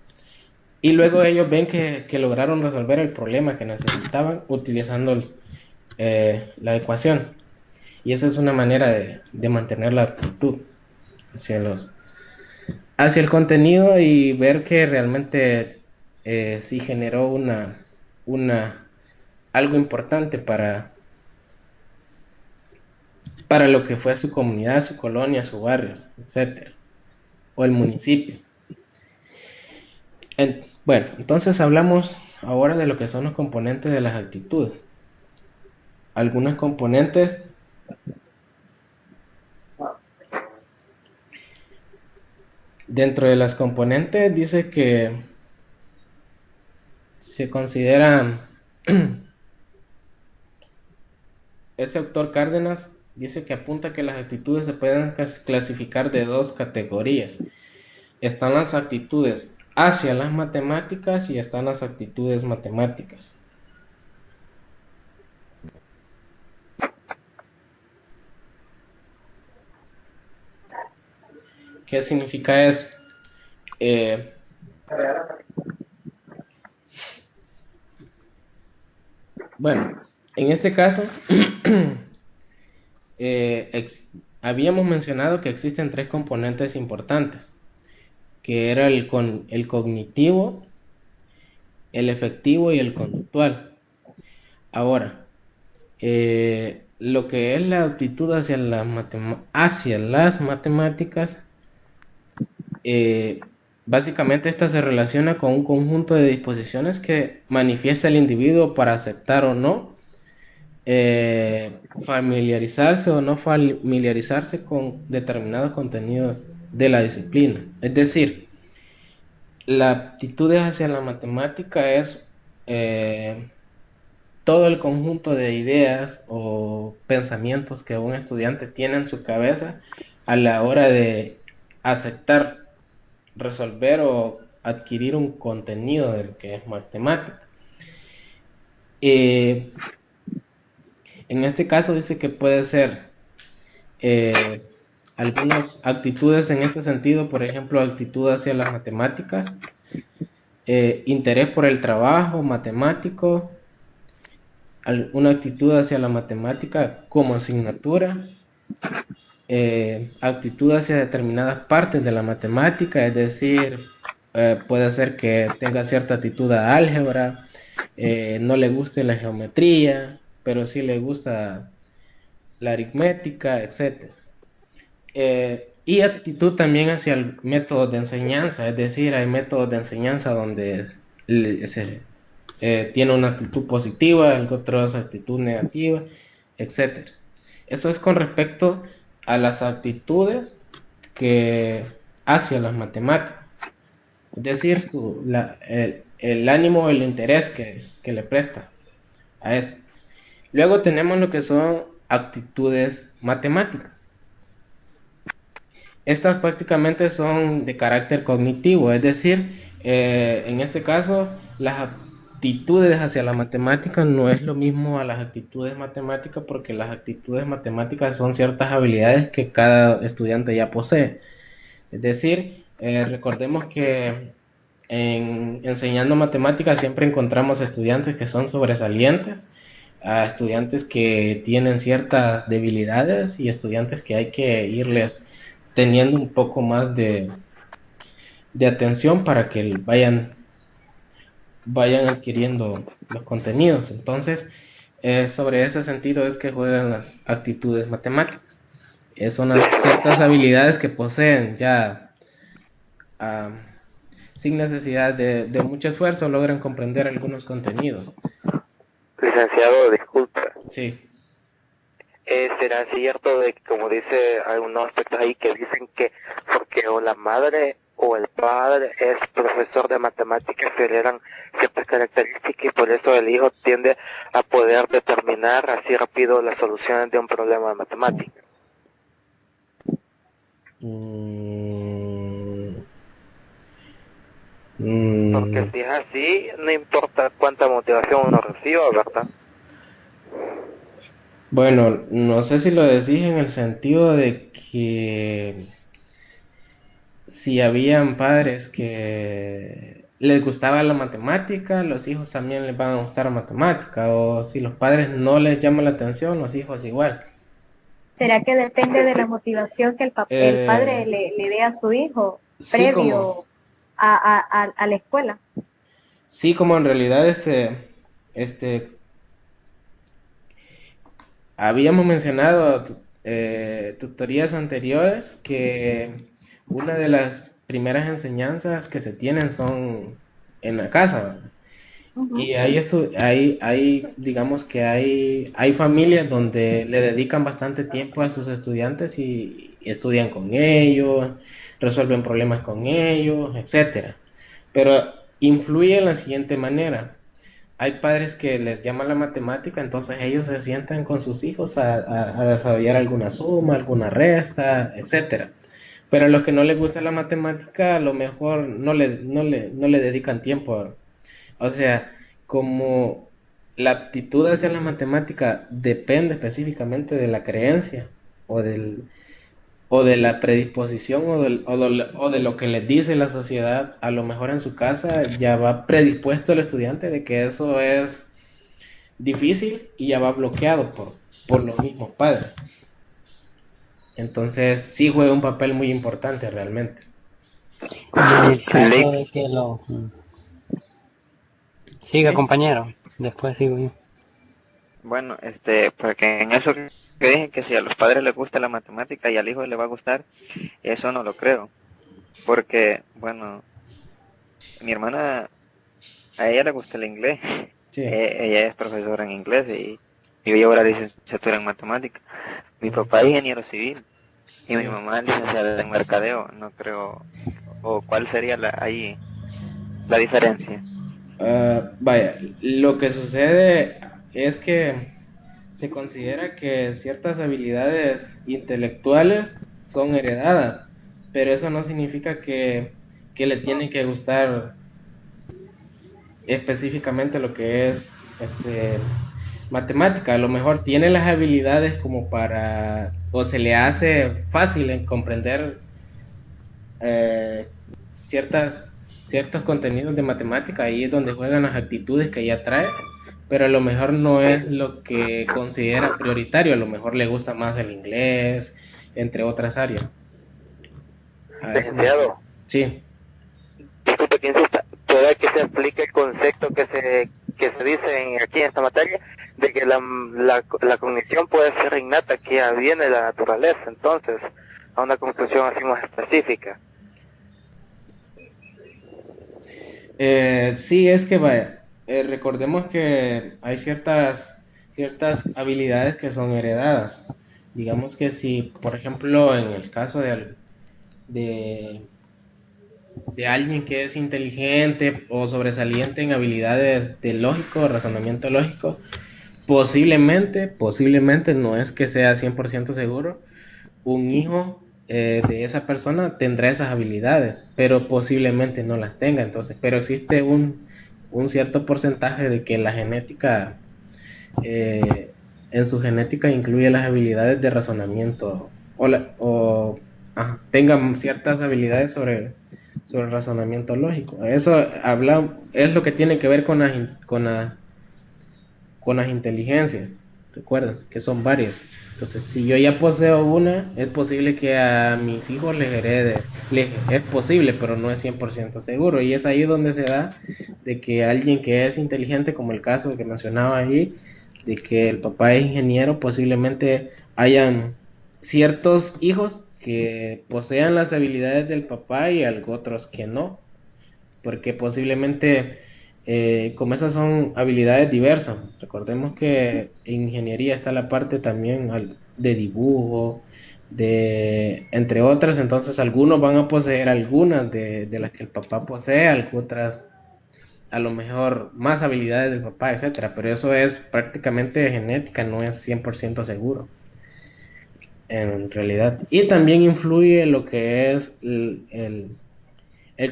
Y luego ellos ven que lograron resolver el problema que necesitaban utilizando la ecuación. Y esa es una manera de mantener la actitud hacia hacia el contenido y ver que realmente sí generó una algo importante para lo que fue su comunidad, su colonia, su barrio, etcétera, o el municipio. Bueno, entonces hablamos ahora de lo que son los componentes de las actitudes. Algunos componentes dentro de las componentes dice que se considera ese autor Cárdenas dice que apunta que las actitudes se pueden clasificar de dos categorías. Están las actitudes hacia las matemáticas y están las actitudes matemáticas. ¿Qué significa eso? Eh, bueno, en este caso, habíamos mencionado que existen tres componentes importantes, que era el cognitivo, el efectivo y el conductual. Ahora, lo que es la aptitud hacia las matemáticas, básicamente esta se relaciona con un conjunto de disposiciones que manifiesta el individuo para aceptar o no, familiarizarse o no familiarizarse con determinados contenidos de la disciplina. Es decir, la aptitud hacia la matemática es todo el conjunto de ideas o pensamientos que un estudiante tiene en su cabeza a la hora de aceptar, resolver o adquirir un contenido del que es matemática. En este caso dice que puede ser algunas actitudes en este sentido, por ejemplo, actitud hacia las matemáticas, interés por el trabajo matemático, una actitud hacia la matemática como asignatura, actitud hacia determinadas partes de la matemática, es decir, puede ser que tenga cierta actitud a álgebra, no le guste la geometría, pero sí le gusta la aritmética, etc. Y actitud también hacia el método de enseñanza, es decir, hay métodos de enseñanza donde se tiene una actitud positiva, el otro es actitud negativa, etc. Eso es con respecto a las actitudes que hacia las matemáticas, es decir, el ánimo, el interés que le presta a eso. Luego tenemos lo que son actitudes matemáticas. Estas prácticamente son de carácter cognitivo, es decir, en este caso, las actitudes hacia la matemática no es lo mismo a las actitudes matemáticas, porque las actitudes matemáticas son ciertas habilidades que cada estudiante ya posee. Es decir, recordemos que enseñando matemáticas siempre encontramos estudiantes que son sobresalientes, a estudiantes que tienen ciertas debilidades y estudiantes que hay que irles teniendo un poco más de atención para que vayan adquiriendo los contenidos. Entonces, sobre ese sentido es que juegan las actitudes matemáticas. Son las ciertas habilidades que poseen ya sin necesidad de mucho esfuerzo, logran comprender algunos contenidos. Licenciado, disculpa. Sí. ¿Será cierto de que, como dice algunos aspectos ahí, que dicen que porque o la madre o el padre es profesor de matemáticas, que heredan ciertas características y por eso el hijo tiende a poder determinar así rápido las soluciones de un problema de matemáticas? Porque si es así, no importa cuánta motivación uno reciba, ¿verdad? Bueno, no sé si lo decís en el sentido de que si habían padres que les gustaba la matemática, los hijos también les van a gustar la matemática, o si los padres no les llama la atención, los hijos igual. ¿Será que depende de la motivación que el padre le dé a su hijo Sí, previo a la escuela? Sí, como en realidad habíamos mencionado tutorías anteriores que una de las primeras enseñanzas que se tienen son en la casa, ¿verdad? Y digamos que hay familias donde le dedican bastante tiempo a sus estudiantes y estudian con ellos, resuelven problemas con ellos, etcétera. Pero influye en la siguiente manera. Hay padres que les llama la matemática, entonces ellos se sientan con sus hijos a desarrollar alguna suma, alguna resta, etcétera. Pero a los que no les gusta la matemática, a lo mejor no le dedican tiempo. O sea, como la aptitud hacia la matemática depende específicamente de la creencia o o de la predisposición o de lo que les dice la sociedad, a lo mejor en su casa ya va predispuesto el estudiante de que eso es difícil y ya va bloqueado por los mismos padres. Entonces sí juega un papel muy importante realmente. Y en el caso de que lo... Siga, ¿Sí? compañero, después sigo yo. Bueno, porque en eso que dije que si a los padres les gusta la matemática y al hijo le va a gustar, eso no lo creo. Porque, bueno, mi hermana, a ella le gusta el inglés. Sí. Ella es profesora en inglés y yo llevo la licenciatura en matemática. Mi papá es ingeniero civil y mi mamá es licenciada en mercadeo. No creo, o cuál sería ahí la diferencia. Vaya, lo que sucede es que se considera que ciertas habilidades intelectuales son heredadas, pero eso no significa que le tiene que gustar específicamente lo que es matemática. A lo mejor tiene las habilidades como para, o se le hace fácil en comprender eh, ciertos contenidos de matemática. Ahí es donde juegan las actitudes que ella trae, pero a lo mejor no es lo que considera prioritario. A lo mejor le gusta más el inglés, entre otras áreas. Licenciado, Sí. disculpe que insista, ¿puede que se aplique el concepto que se dice aquí en esta materia de que la cognición puede ser innata, que ya viene de la naturaleza? Entonces, a una conclusión así más específica. Sí, es que vaya, recordemos que hay ciertas habilidades que son heredadas. Digamos que si, por ejemplo, en el caso de, de alguien que es inteligente o sobresaliente en habilidades de lógico, razonamiento lógico, posiblemente, no es que sea 100% seguro, un hijo de esa persona tendrá esas habilidades, pero posiblemente no las tenga. Entonces, pero existe un cierto porcentaje de que la genética, en su genética incluye las habilidades de razonamiento tengan ciertas habilidades sobre razonamiento lógico. Eso es lo que tiene que ver con las inteligencias. Recuerdas que son varias. Entonces, si yo ya poseo una, es posible que a mis hijos les herede. Es posible, pero no es 100% seguro. Y es ahí donde se da de que alguien que es inteligente, como el caso que mencionaba ahí, de que el papá es ingeniero, posiblemente hayan ciertos hijos que posean las habilidades del papá y otros que no. Porque posiblemente, como esas son habilidades diversas, recordemos que en ingeniería está la parte también de dibujo, entre otras. Entonces algunos van a poseer algunas de las que el papá posee, otras a lo mejor más habilidades del papá, etcétera, pero eso es prácticamente genética, no es 100% seguro en realidad. Y también influye lo que es el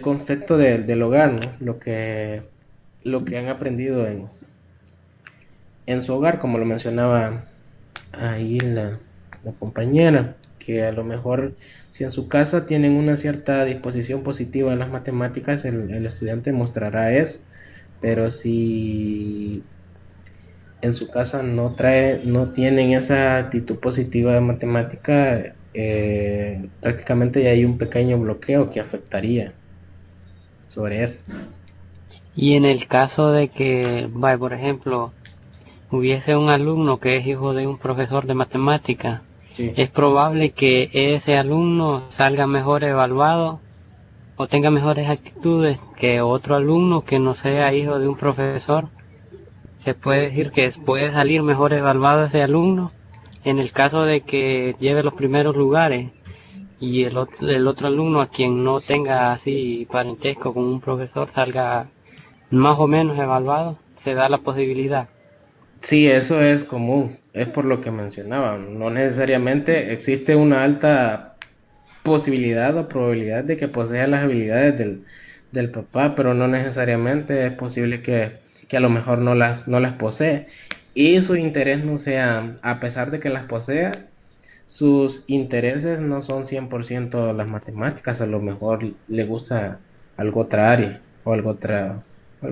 concepto del hogar, ¿no? Lo que han aprendido en su hogar, como lo mencionaba ahí la compañera, que a lo mejor si en su casa tienen una cierta disposición positiva en las matemáticas, el estudiante mostrará eso, pero si en su casa no tienen esa actitud positiva de matemática, prácticamente ya hay un pequeño bloqueo que afectaría sobre eso. Y en el caso de que, por ejemplo, hubiese un alumno que es hijo de un profesor de matemática, Sí. es probable que ese alumno salga mejor evaluado o tenga mejores actitudes que otro alumno que no sea hijo de un profesor. Se puede decir que puede salir mejor evaluado ese alumno en el caso de que lleve los primeros lugares y el otro alumno a quien no tenga así parentesco con un profesor salga más o menos evaluado. Se da la posibilidad. Sí, eso es común, es por lo que mencionaba. No necesariamente existe una alta posibilidad o probabilidad de que posea las habilidades del papá, pero no necesariamente es posible que a lo mejor no las posee. Y su interés no sea, a pesar de que las posea, sus intereses no son 100% las matemáticas, a lo mejor le gusta algo otra área o algo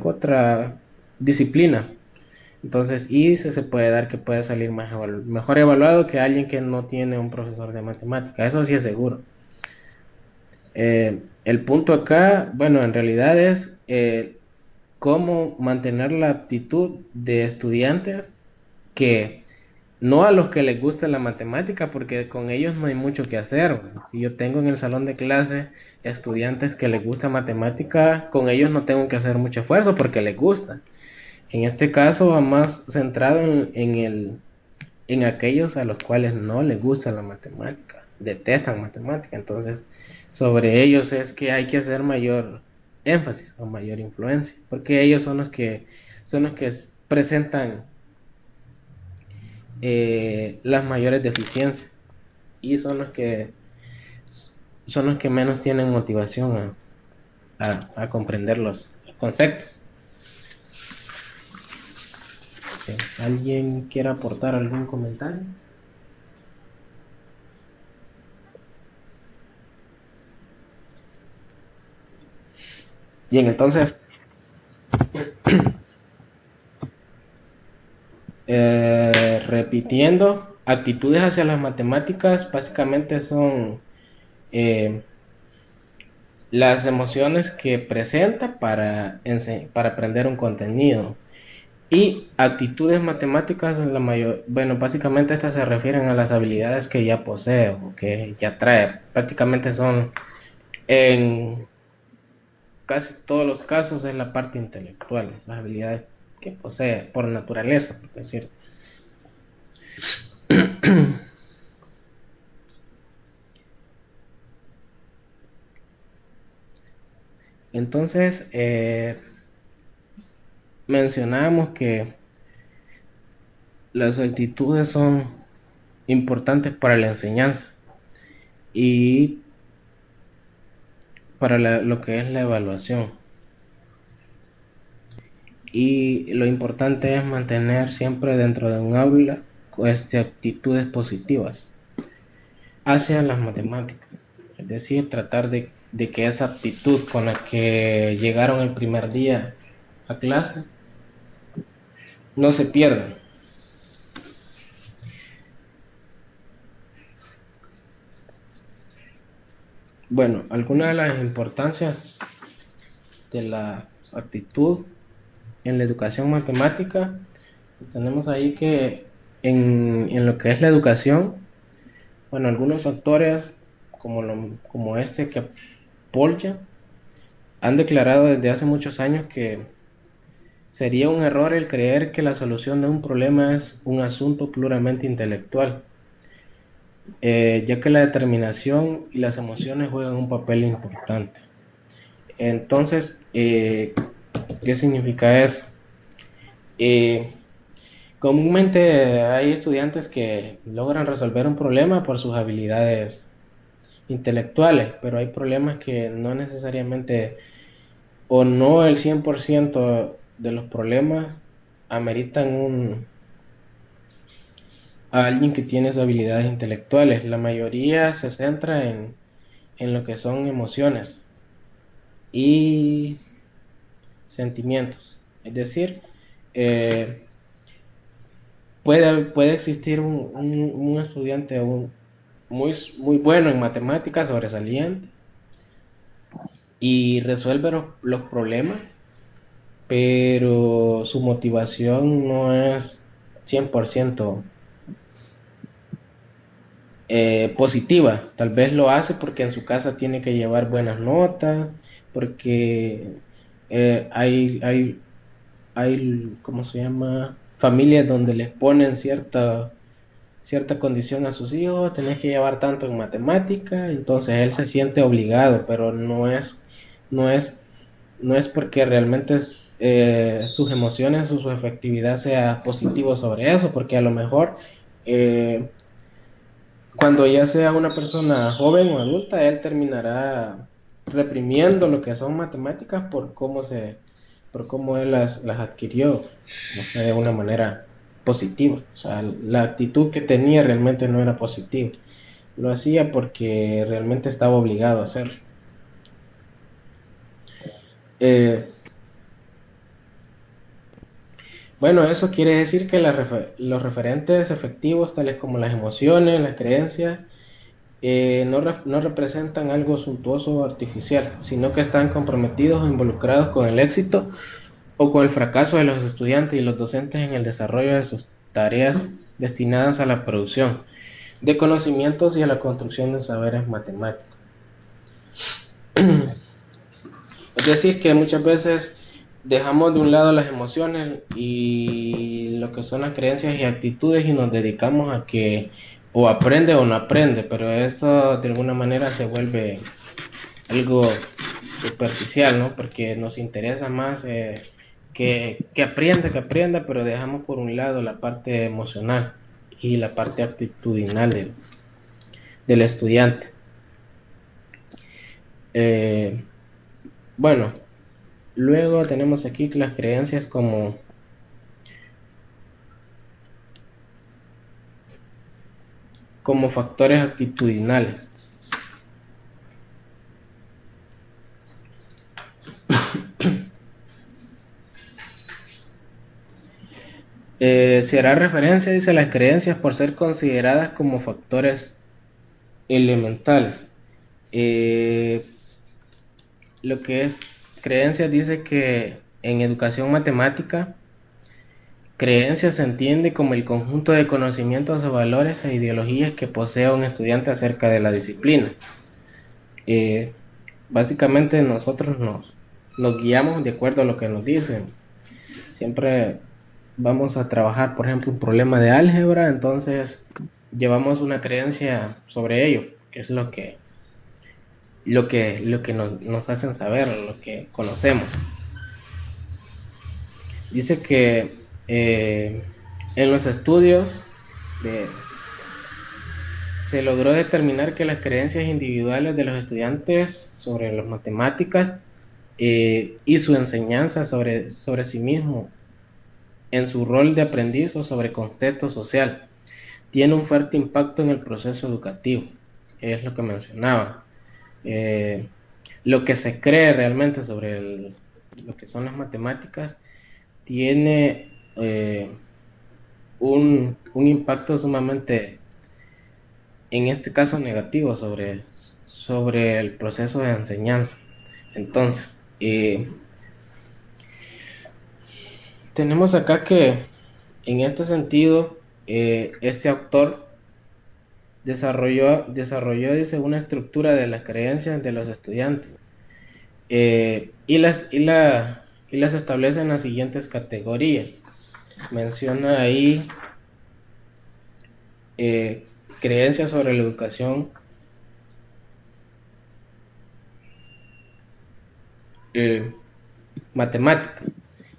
otra disciplina. Entonces, y se puede dar que puede salir mejor evaluado que alguien que no tiene un profesor de matemática, eso sí es seguro. El punto acá, bueno, en realidad es cómo mantener la aptitud de estudiantes que no a los que les gusta la matemática, porque con ellos no hay mucho que hacer. Si yo tengo en el salón de clase estudiantes que les gusta matemática, con ellos no tengo que hacer mucho esfuerzo porque les gusta. En este caso va más centrado en aquellos a los cuales no les gusta la matemática, detestan matemática. Entonces, sobre ellos es que hay que hacer mayor énfasis o mayor influencia, porque ellos son los que presentan las mayores deficiencias y son los que menos tienen motivación a comprender los conceptos. ¿Alguien quiere aportar algún comentario? Bien, entonces, repitiendo, actitudes hacia las matemáticas básicamente son las emociones que presenta para aprender un contenido. Y actitudes matemáticas, bueno, básicamente estas se refieren a las habilidades que ya posee o que ya trae. Prácticamente son, en casi todos los casos, es la parte intelectual, las habilidades que posee por naturaleza, por decir. Entonces, mencionábamos que las actitudes son importantes para la enseñanza y para lo que es la evaluación. Y lo importante es mantener siempre dentro de un aula actitudes positivas hacia las matemáticas. Es decir, tratar de que esa aptitud con la que llegaron el primer día a clase no se pierda. Bueno, algunas de las importancias de la actitud en la educación matemática, pues tenemos ahí que en lo que es la educación, bueno, algunos autores como este que Polya han declarado desde hace muchos años que sería un error el creer que la solución de un problema es un asunto puramente intelectual, ya que la determinación y las emociones juegan un papel importante. Entonces, ¿qué significa eso? Comúnmente hay estudiantes que logran resolver un problema por sus habilidades intelectuales, pero hay problemas que no necesariamente o no el 100% de los problemas ameritan a alguien que tiene esas habilidades intelectuales. La mayoría se centra en lo que son emociones y sentimientos. Es decir, puede existir un estudiante muy bueno en matemáticas, sobresaliente, y resuelve los problemas, pero su motivación no es 100% positiva. Tal vez lo hace porque en su casa tiene que llevar buenas notas, porque hay, ¿cómo se llama? Familias donde les ponen cierta condición a sus hijos, tenés que llevar tanto en matemática, entonces él se siente obligado, pero no es porque realmente sus emociones o su efectividad sea positivo sobre eso, porque a lo mejor cuando ya sea una persona joven o adulta, él terminará reprimiendo lo que son matemáticas por cómo él las adquirió, no sé, de una manera positiva. O sea, la actitud que tenía realmente no era positiva. Lo hacía porque realmente estaba obligado a hacerlo. Eh, bueno, eso quiere decir que los referentes efectivos, tales como las emociones, las creencias, no representan algo suntuoso o artificial, sino que están comprometidos o involucrados con el éxito o con el fracaso de los estudiantes y los docentes en el desarrollo de sus tareas destinadas a la producción de conocimientos y a la construcción de saberes matemáticos. Es decir, que muchas veces dejamos de un lado las emociones y lo que son las creencias y actitudes y nos dedicamos a que o aprende o no aprende, pero esto de alguna manera se vuelve algo superficial, ¿no? Porque nos interesa más que aprenda, pero dejamos por un lado la parte emocional y la parte actitudinal del estudiante. Bueno, luego tenemos aquí las creencias como factores actitudinales. Se hará referencia, dice, a las creencias por ser consideradas como factores elementales. Lo que es creencias dice que en educación matemática, creencia se entiende como el conjunto de conocimientos o valores e ideologías que posea un estudiante acerca de la disciplina. Básicamente nosotros nos guiamos de acuerdo a lo que nos dicen. Siempre vamos a trabajar, por ejemplo, un problema de álgebra, entonces llevamos una creencia sobre ello, que es lo que nos hacen saber, lo que conocemos. Dice que en los estudios se logró determinar que las creencias individuales de los estudiantes sobre las matemáticas y su enseñanza sobre sí mismo en su rol de aprendiz o sobre contexto social tiene un fuerte impacto en el proceso educativo. Es lo que mencionaba. Lo que se cree realmente sobre lo que son las matemáticas tiene un impacto sumamente, en este caso negativo, sobre el proceso de enseñanza. Entonces, tenemos acá que en este sentido este autor desarrolló dice, una estructura de las creencias de los estudiantes y las establece en las siguientes categorías. Menciona ahí creencias sobre la educación matemática.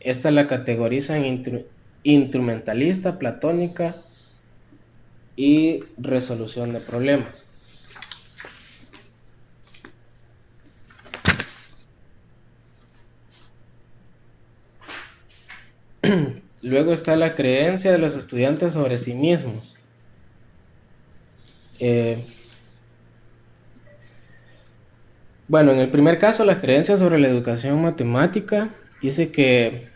Esta la categoriza en instrumentalista, platónica y resolución de problemas. Luego está la creencia de los estudiantes sobre sí mismos. Bueno, en el primer caso, las creencias sobre la educación matemática, dice que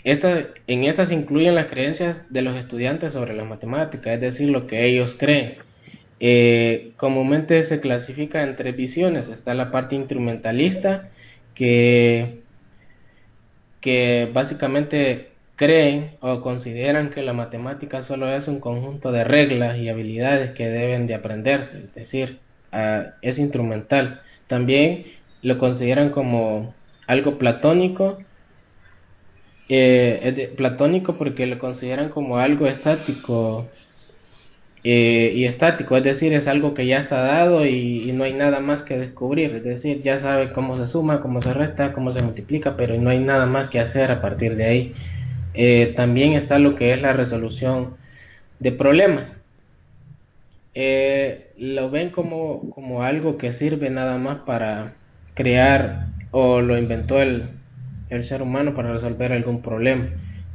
en estas incluyen las creencias de los estudiantes sobre la matemática, es decir, lo que ellos creen. Comúnmente se clasifica en tres visiones. Está la parte instrumentalista, que básicamente creen o consideran que la matemática solo es un conjunto de reglas y habilidades que deben de aprenderse, es decir, es instrumental. También lo consideran como algo platónico, platónico porque lo consideran como algo estático y estático, es decir, es algo que ya está dado y no hay nada más que descubrir, es decir, ya sabe cómo se suma, cómo se resta, cómo se multiplica, pero no hay nada más que hacer a partir de ahí. También está lo que es la resolución de problemas. Lo ven como algo que sirve nada más para crear, o lo inventó el ser humano para resolver algún problema,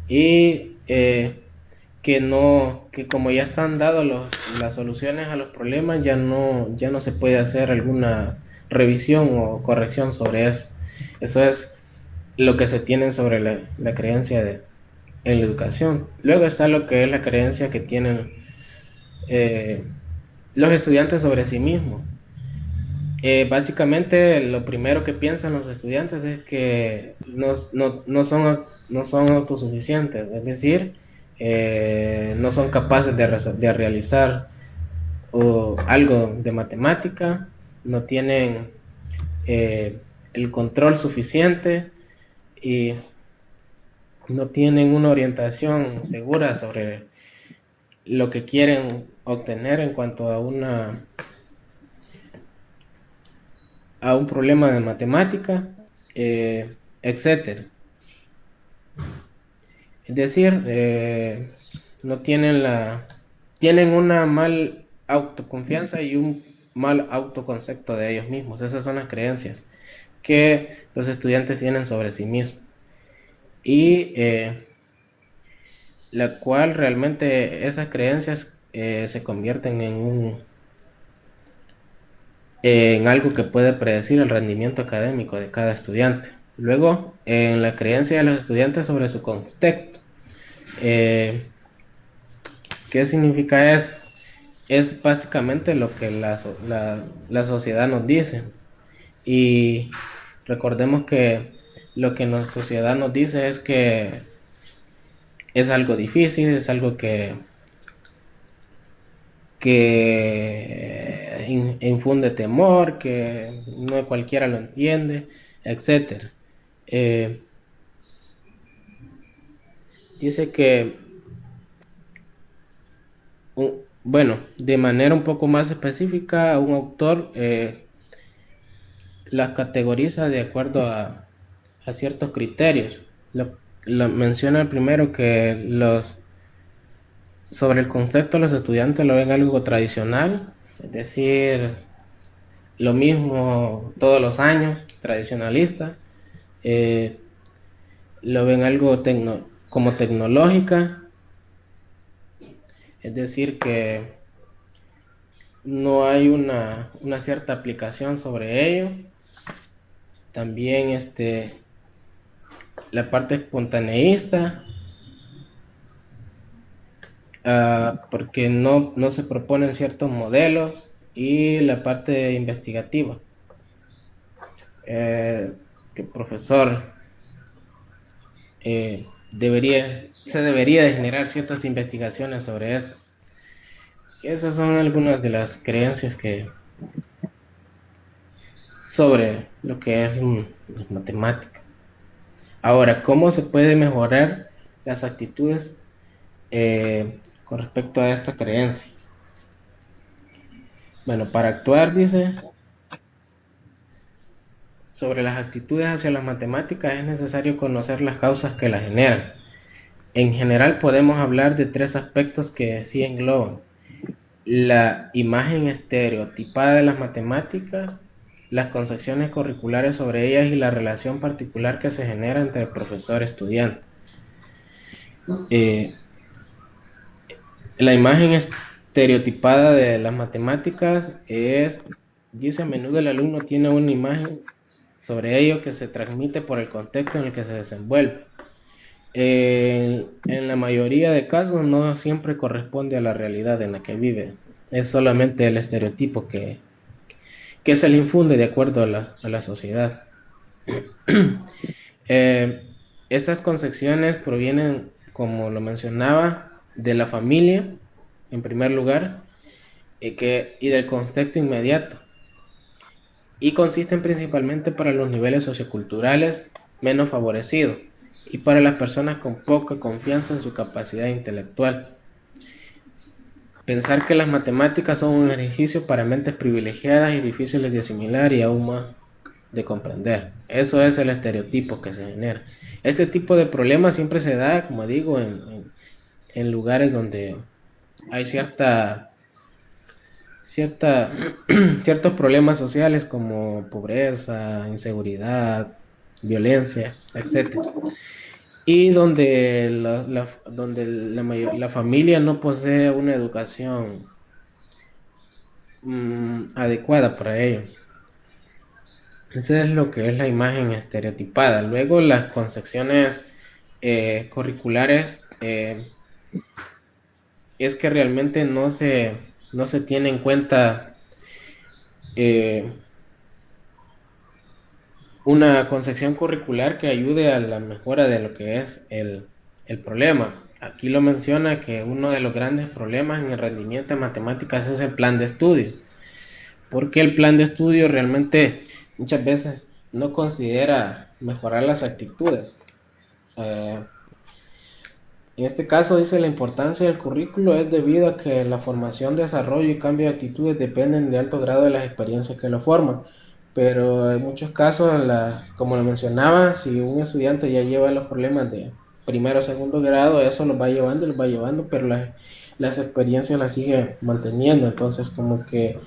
y que que como ya están dados las soluciones a los problemas, ya no se puede hacer alguna revisión o corrección sobre eso. Eso es lo que se tiene sobre la creencia en la educación. Luego está lo que es la creencia que tienen los estudiantes sobre sí mismos. Básicamente lo primero que piensan los estudiantes es que no son autosuficientes, es decir, no son capaces de realizar algo de matemática, no tienen el control suficiente y no tienen una orientación segura sobre lo que quieren obtener en cuanto a un problema de matemática, etcétera. Es decir, no tienen una mal autoconfianza y un mal autoconcepto de ellos mismos. Esas son las creencias que los estudiantes tienen sobre sí mismos. Y la cual realmente esas creencias se convierten en algo que puede predecir el rendimiento académico de cada estudiante. Luego, en la creencia de los estudiantes sobre su contexto. ¿Qué significa eso? Es básicamente lo que la sociedad nos dice. Y recordemos que lo que la sociedad nos dice es que es algo difícil, es algo que infunde temor, que no cualquiera lo entiende, etcétera. Dice que, bueno, de manera un poco más específica, un autor las categoriza de acuerdo a ciertos criterios. Lo menciona el primero que sobre el concepto los estudiantes lo ven algo tradicional, es decir, lo mismo todos los años, tradicionalista. Lo ven algo como tecnológica, es decir, que no hay una cierta aplicación sobre ello. También la parte espontaneísta, porque no se proponen ciertos modelos, y la parte investigativa, que el profesor se debería de generar ciertas investigaciones sobre eso. Y esas son algunas de las creencias sobre lo que es la matemática. Ahora, ¿cómo se puede mejorar las actitudes con respecto a esta creencia? Bueno, para actuar, dice, sobre las actitudes hacia las matemáticas es necesario conocer las causas que las generan. En general podemos hablar de tres aspectos que sí engloban: la imagen estereotipada de las matemáticas, las concepciones curriculares sobre ellas y la relación particular que se genera entre el profesor y estudiante. La imagen estereotipada de las matemáticas dice, a menudo el alumno tiene una imagen sobre ello que se transmite por el contexto en el que se desenvuelve. En la mayoría de casos no siempre corresponde a la realidad en la que vive. Es solamente el estereotipo que se le infunde de acuerdo a la sociedad. Estas concepciones provienen, como lo mencionaba, de la familia, en primer lugar, y del contexto inmediato, y consisten principalmente para los niveles socioculturales menos favorecidos y para las personas con poca confianza en su capacidad intelectual. Pensar que las matemáticas son un ejercicio para mentes privilegiadas y difíciles de asimilar y aún más de comprender. Eso es el estereotipo que se genera. Este tipo de problemas siempre se da, como digo, en lugares donde hay ciertos problemas sociales como pobreza, inseguridad, violencia, etc. y donde la familia no posee una educación adecuada para ello. Esa es lo que es la imagen estereotipada. Luego las concepciones curriculares, es que realmente no se tiene en cuenta eh, una concepción curricular que ayude a la mejora de lo que es el problema. Aquí lo menciona que uno de los grandes problemas en el rendimiento de matemáticas es el plan de estudio, porque el plan de estudio realmente muchas veces no considera mejorar las actitudes. Eh, en este caso dice la importancia del currículo es debido a que la formación, desarrollo y cambio de actitudes dependen de alto grado de las experiencias que lo forman. Pero en muchos casos, como lo mencionaba, si un estudiante ya lleva los problemas de primero o segundo grado, eso los va llevando, pero las experiencias las sigue manteniendo. Entonces, como que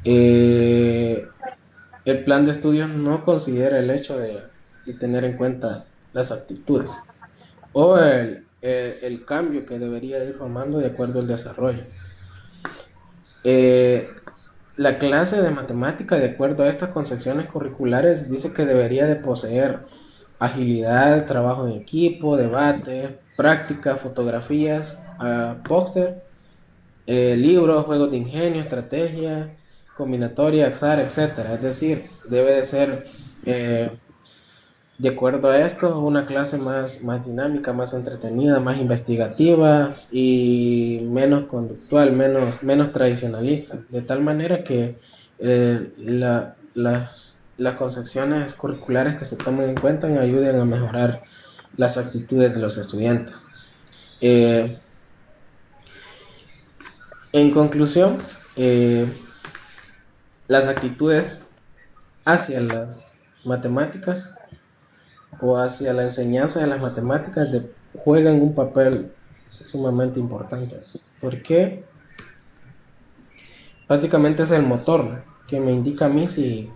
eh, el plan de estudios no considera el hecho de tener en cuenta las actitudes o el cambio que debería ir formando de acuerdo al desarrollo. Eh, la clase de matemática, de acuerdo a estas concepciones curriculares, dice que debería de poseer agilidad, trabajo en equipo, debate, práctica, fotografías, póster, libros, juegos de ingenio, estrategia, combinatoria, azar, etcétera. Es decir, debe de ser de acuerdo a esto, una clase más dinámica, más entretenida, más investigativa y menos conductual, menos tradicionalista. De tal manera que las concepciones curriculares que se tomen en cuenta ayuden a mejorar las actitudes de los estudiantes. Eh, en conclusión, eh, las actitudes hacia las matemáticas o hacia la enseñanza de las matemáticas juegan un papel sumamente importante, porque prácticamente es el motor, ¿no?, que me indica a mí si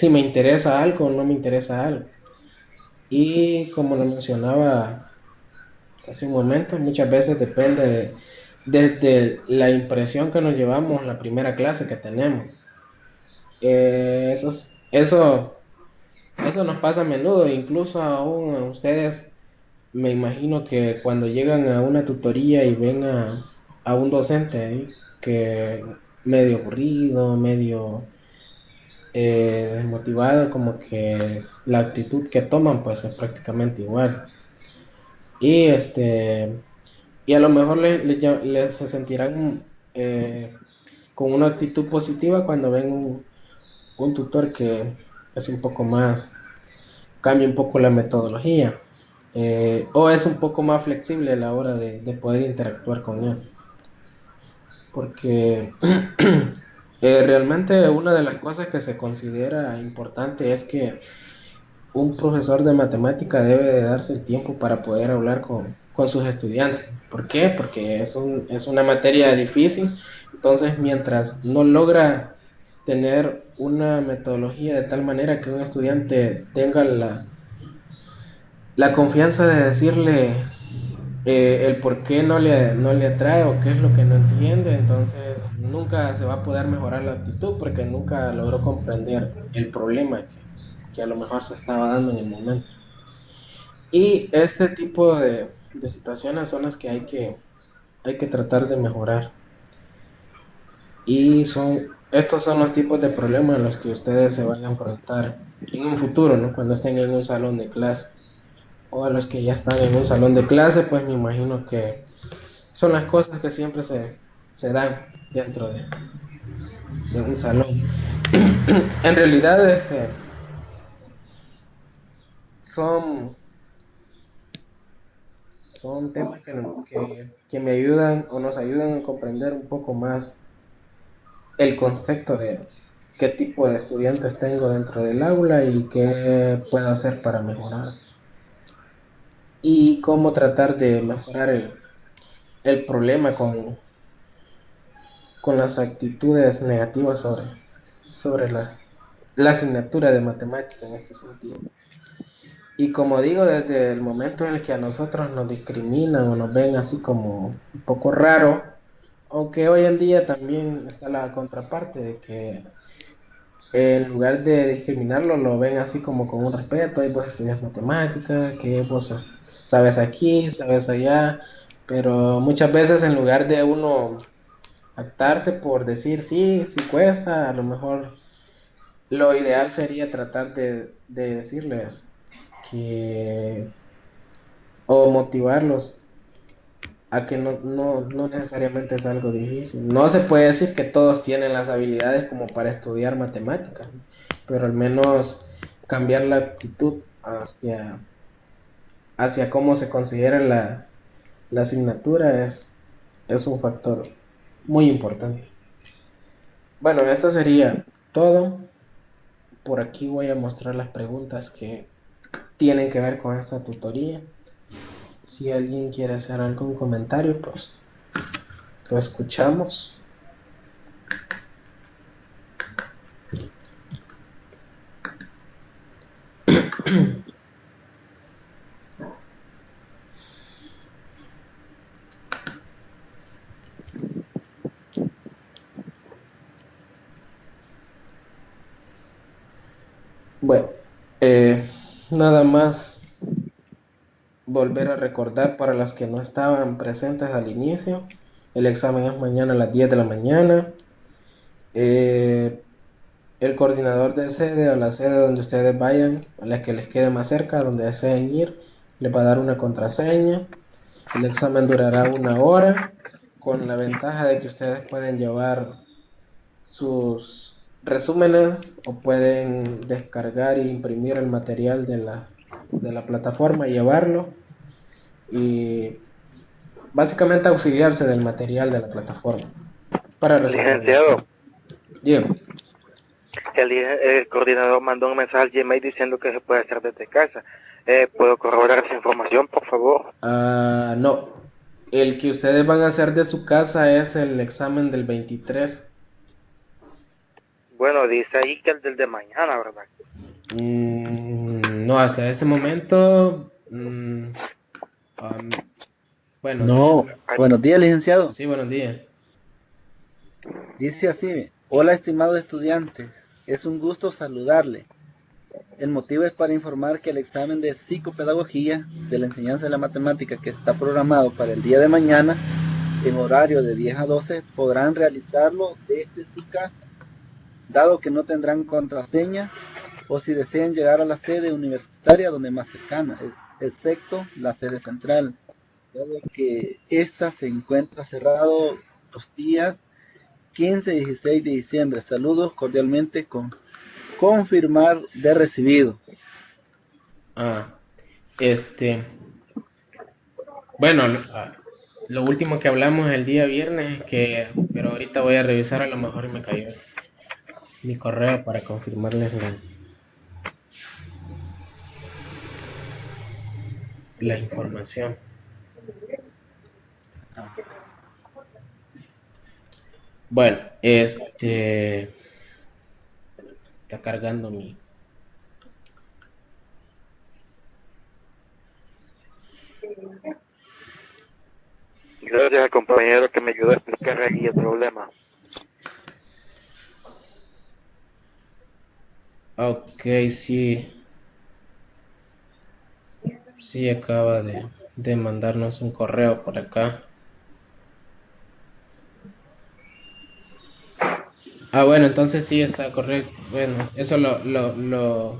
me interesa algo o no me interesa algo. Y como lo mencionaba hace un momento, muchas veces depende desde la impresión que nos llevamos la primera clase que tenemos. Eso nos pasa a menudo, incluso aún a ustedes. Me imagino que cuando llegan a una tutoría y ven a un docente ahí que medio aburrido, medio desmotivado, como que la actitud que toman pues es prácticamente igual. Y y a lo mejor se sentirán con una actitud positiva cuando ven un tutor que es un poco más, cambia un poco la metodología, o es un poco más flexible a la hora de poder interactuar con él. Porque realmente una de las cosas que se considera importante es que un profesor de matemática debe de darse el tiempo para poder hablar con sus estudiantes. ¿Por qué? Porque es una materia difícil. Entonces, mientras no logra tener una metodología de tal manera que un estudiante tenga la confianza de decirle el por qué no le atrae o qué es lo que no entiende, entonces nunca se va a poder mejorar la actitud porque nunca logró comprender el problema que a lo mejor se estaba dando en el momento. Y este tipo de situaciones son las que hay que tratar de mejorar. Y estos son los tipos de problemas a los que ustedes se van a enfrentar en un futuro, ¿no?, cuando estén en un salón de clase. O a los que ya están en un salón de clase, pues me imagino que son las cosas que siempre se dan dentro de un salón. En realidad son, son temas que me ayudan o nos ayudan a comprender un poco más el concepto de qué tipo de estudiantes tengo dentro del aula y qué puedo hacer para mejorar y cómo tratar de mejorar el problema con las actitudes negativas sobre la asignatura de matemática en este sentido. Y como digo, desde el momento en el que a nosotros nos discriminan o nos ven así como un poco raro, aunque hoy en día también está la contraparte de que en lugar de discriminarlo lo ven así como con un respeto, y vos estudias matemáticas, que vos sabes aquí, sabes allá, pero muchas veces en lugar de uno actarse por decir sí, sí cuesta, a lo mejor lo ideal sería tratar de decirles que o motivarlos a que no necesariamente es algo difícil. No se puede decir que todos tienen las habilidades como para estudiar matemáticas, pero al menos cambiar la actitud hacia cómo se considera la asignatura es un factor muy importante. Bueno, esto sería todo. Por aquí voy a mostrar las preguntas que tienen que ver con esta tutoría. Si alguien quiere hacer algún comentario, pues lo escuchamos. Bueno, eh, nada más volver a recordar para los que no estaban presentes al inicio. El examen es mañana a las 10 de la mañana. Eh, el coordinador de sede o la sede donde ustedes vayan, a la que les quede más cerca, donde deseen ir, les va a dar una contraseña. El examen durará 1 hora, con la ventaja de que ustedes pueden llevar sus resúmenes o pueden descargar e imprimir el material de la plataforma y llevarlo. Y básicamente auxiliarse del material de la plataforma para resolver el Licenciado, examen. Diego. el coordinador mandó un mensaje al Gmail diciendo que se puede hacer desde casa. ¿Puedo corroborar esa información, por favor? No, el que ustedes van a hacer de su casa es el examen del 23. Bueno, dice ahí que el del de mañana, ¿verdad? No, hasta ese momento, bueno, No, buenos días, licenciado. sí, buenos días. Dice así, hola estimado estudiante, es un gusto saludarle. El motivo es para informar que el examen de psicopedagogía de la enseñanza de la matemática que está programado para el día de mañana, en horario de 10 a 12, podrán realizarlo desde su casa, dado que no tendrán contraseña o si desean llegar a la sede universitaria donde más cercana, excepto la sede central, dado que ésta se encuentra cerrado los días 15 y 16 de diciembre. Saludos cordialmente con confirmar de recibido. Este, bueno, lo último que hablamos el día viernes es pero ahorita voy a revisar, a lo mejor me cayó mi correo para confirmarles la información. Bueno, está cargando mi... Gracias al compañero que me ayudó a explicar aquí el problema. Ok, sí, sí acaba de mandarnos un correo por acá. Bueno, entonces sí está correcto. Bueno, eso lo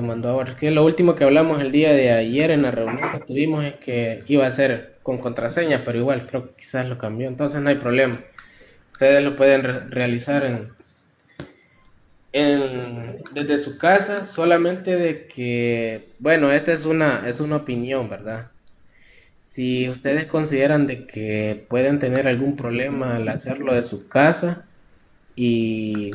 mandó ahora. Es que lo último que hablamos el día de ayer en la reunión que tuvimos es que iba a ser con contraseña, pero igual creo que quizás lo cambió. Entonces no hay problema. Ustedes lo pueden realizar desde su casa, solamente de que, bueno, esta es una opinión, ¿verdad? Si ustedes consideran de que pueden tener algún problema al hacerlo de su casa y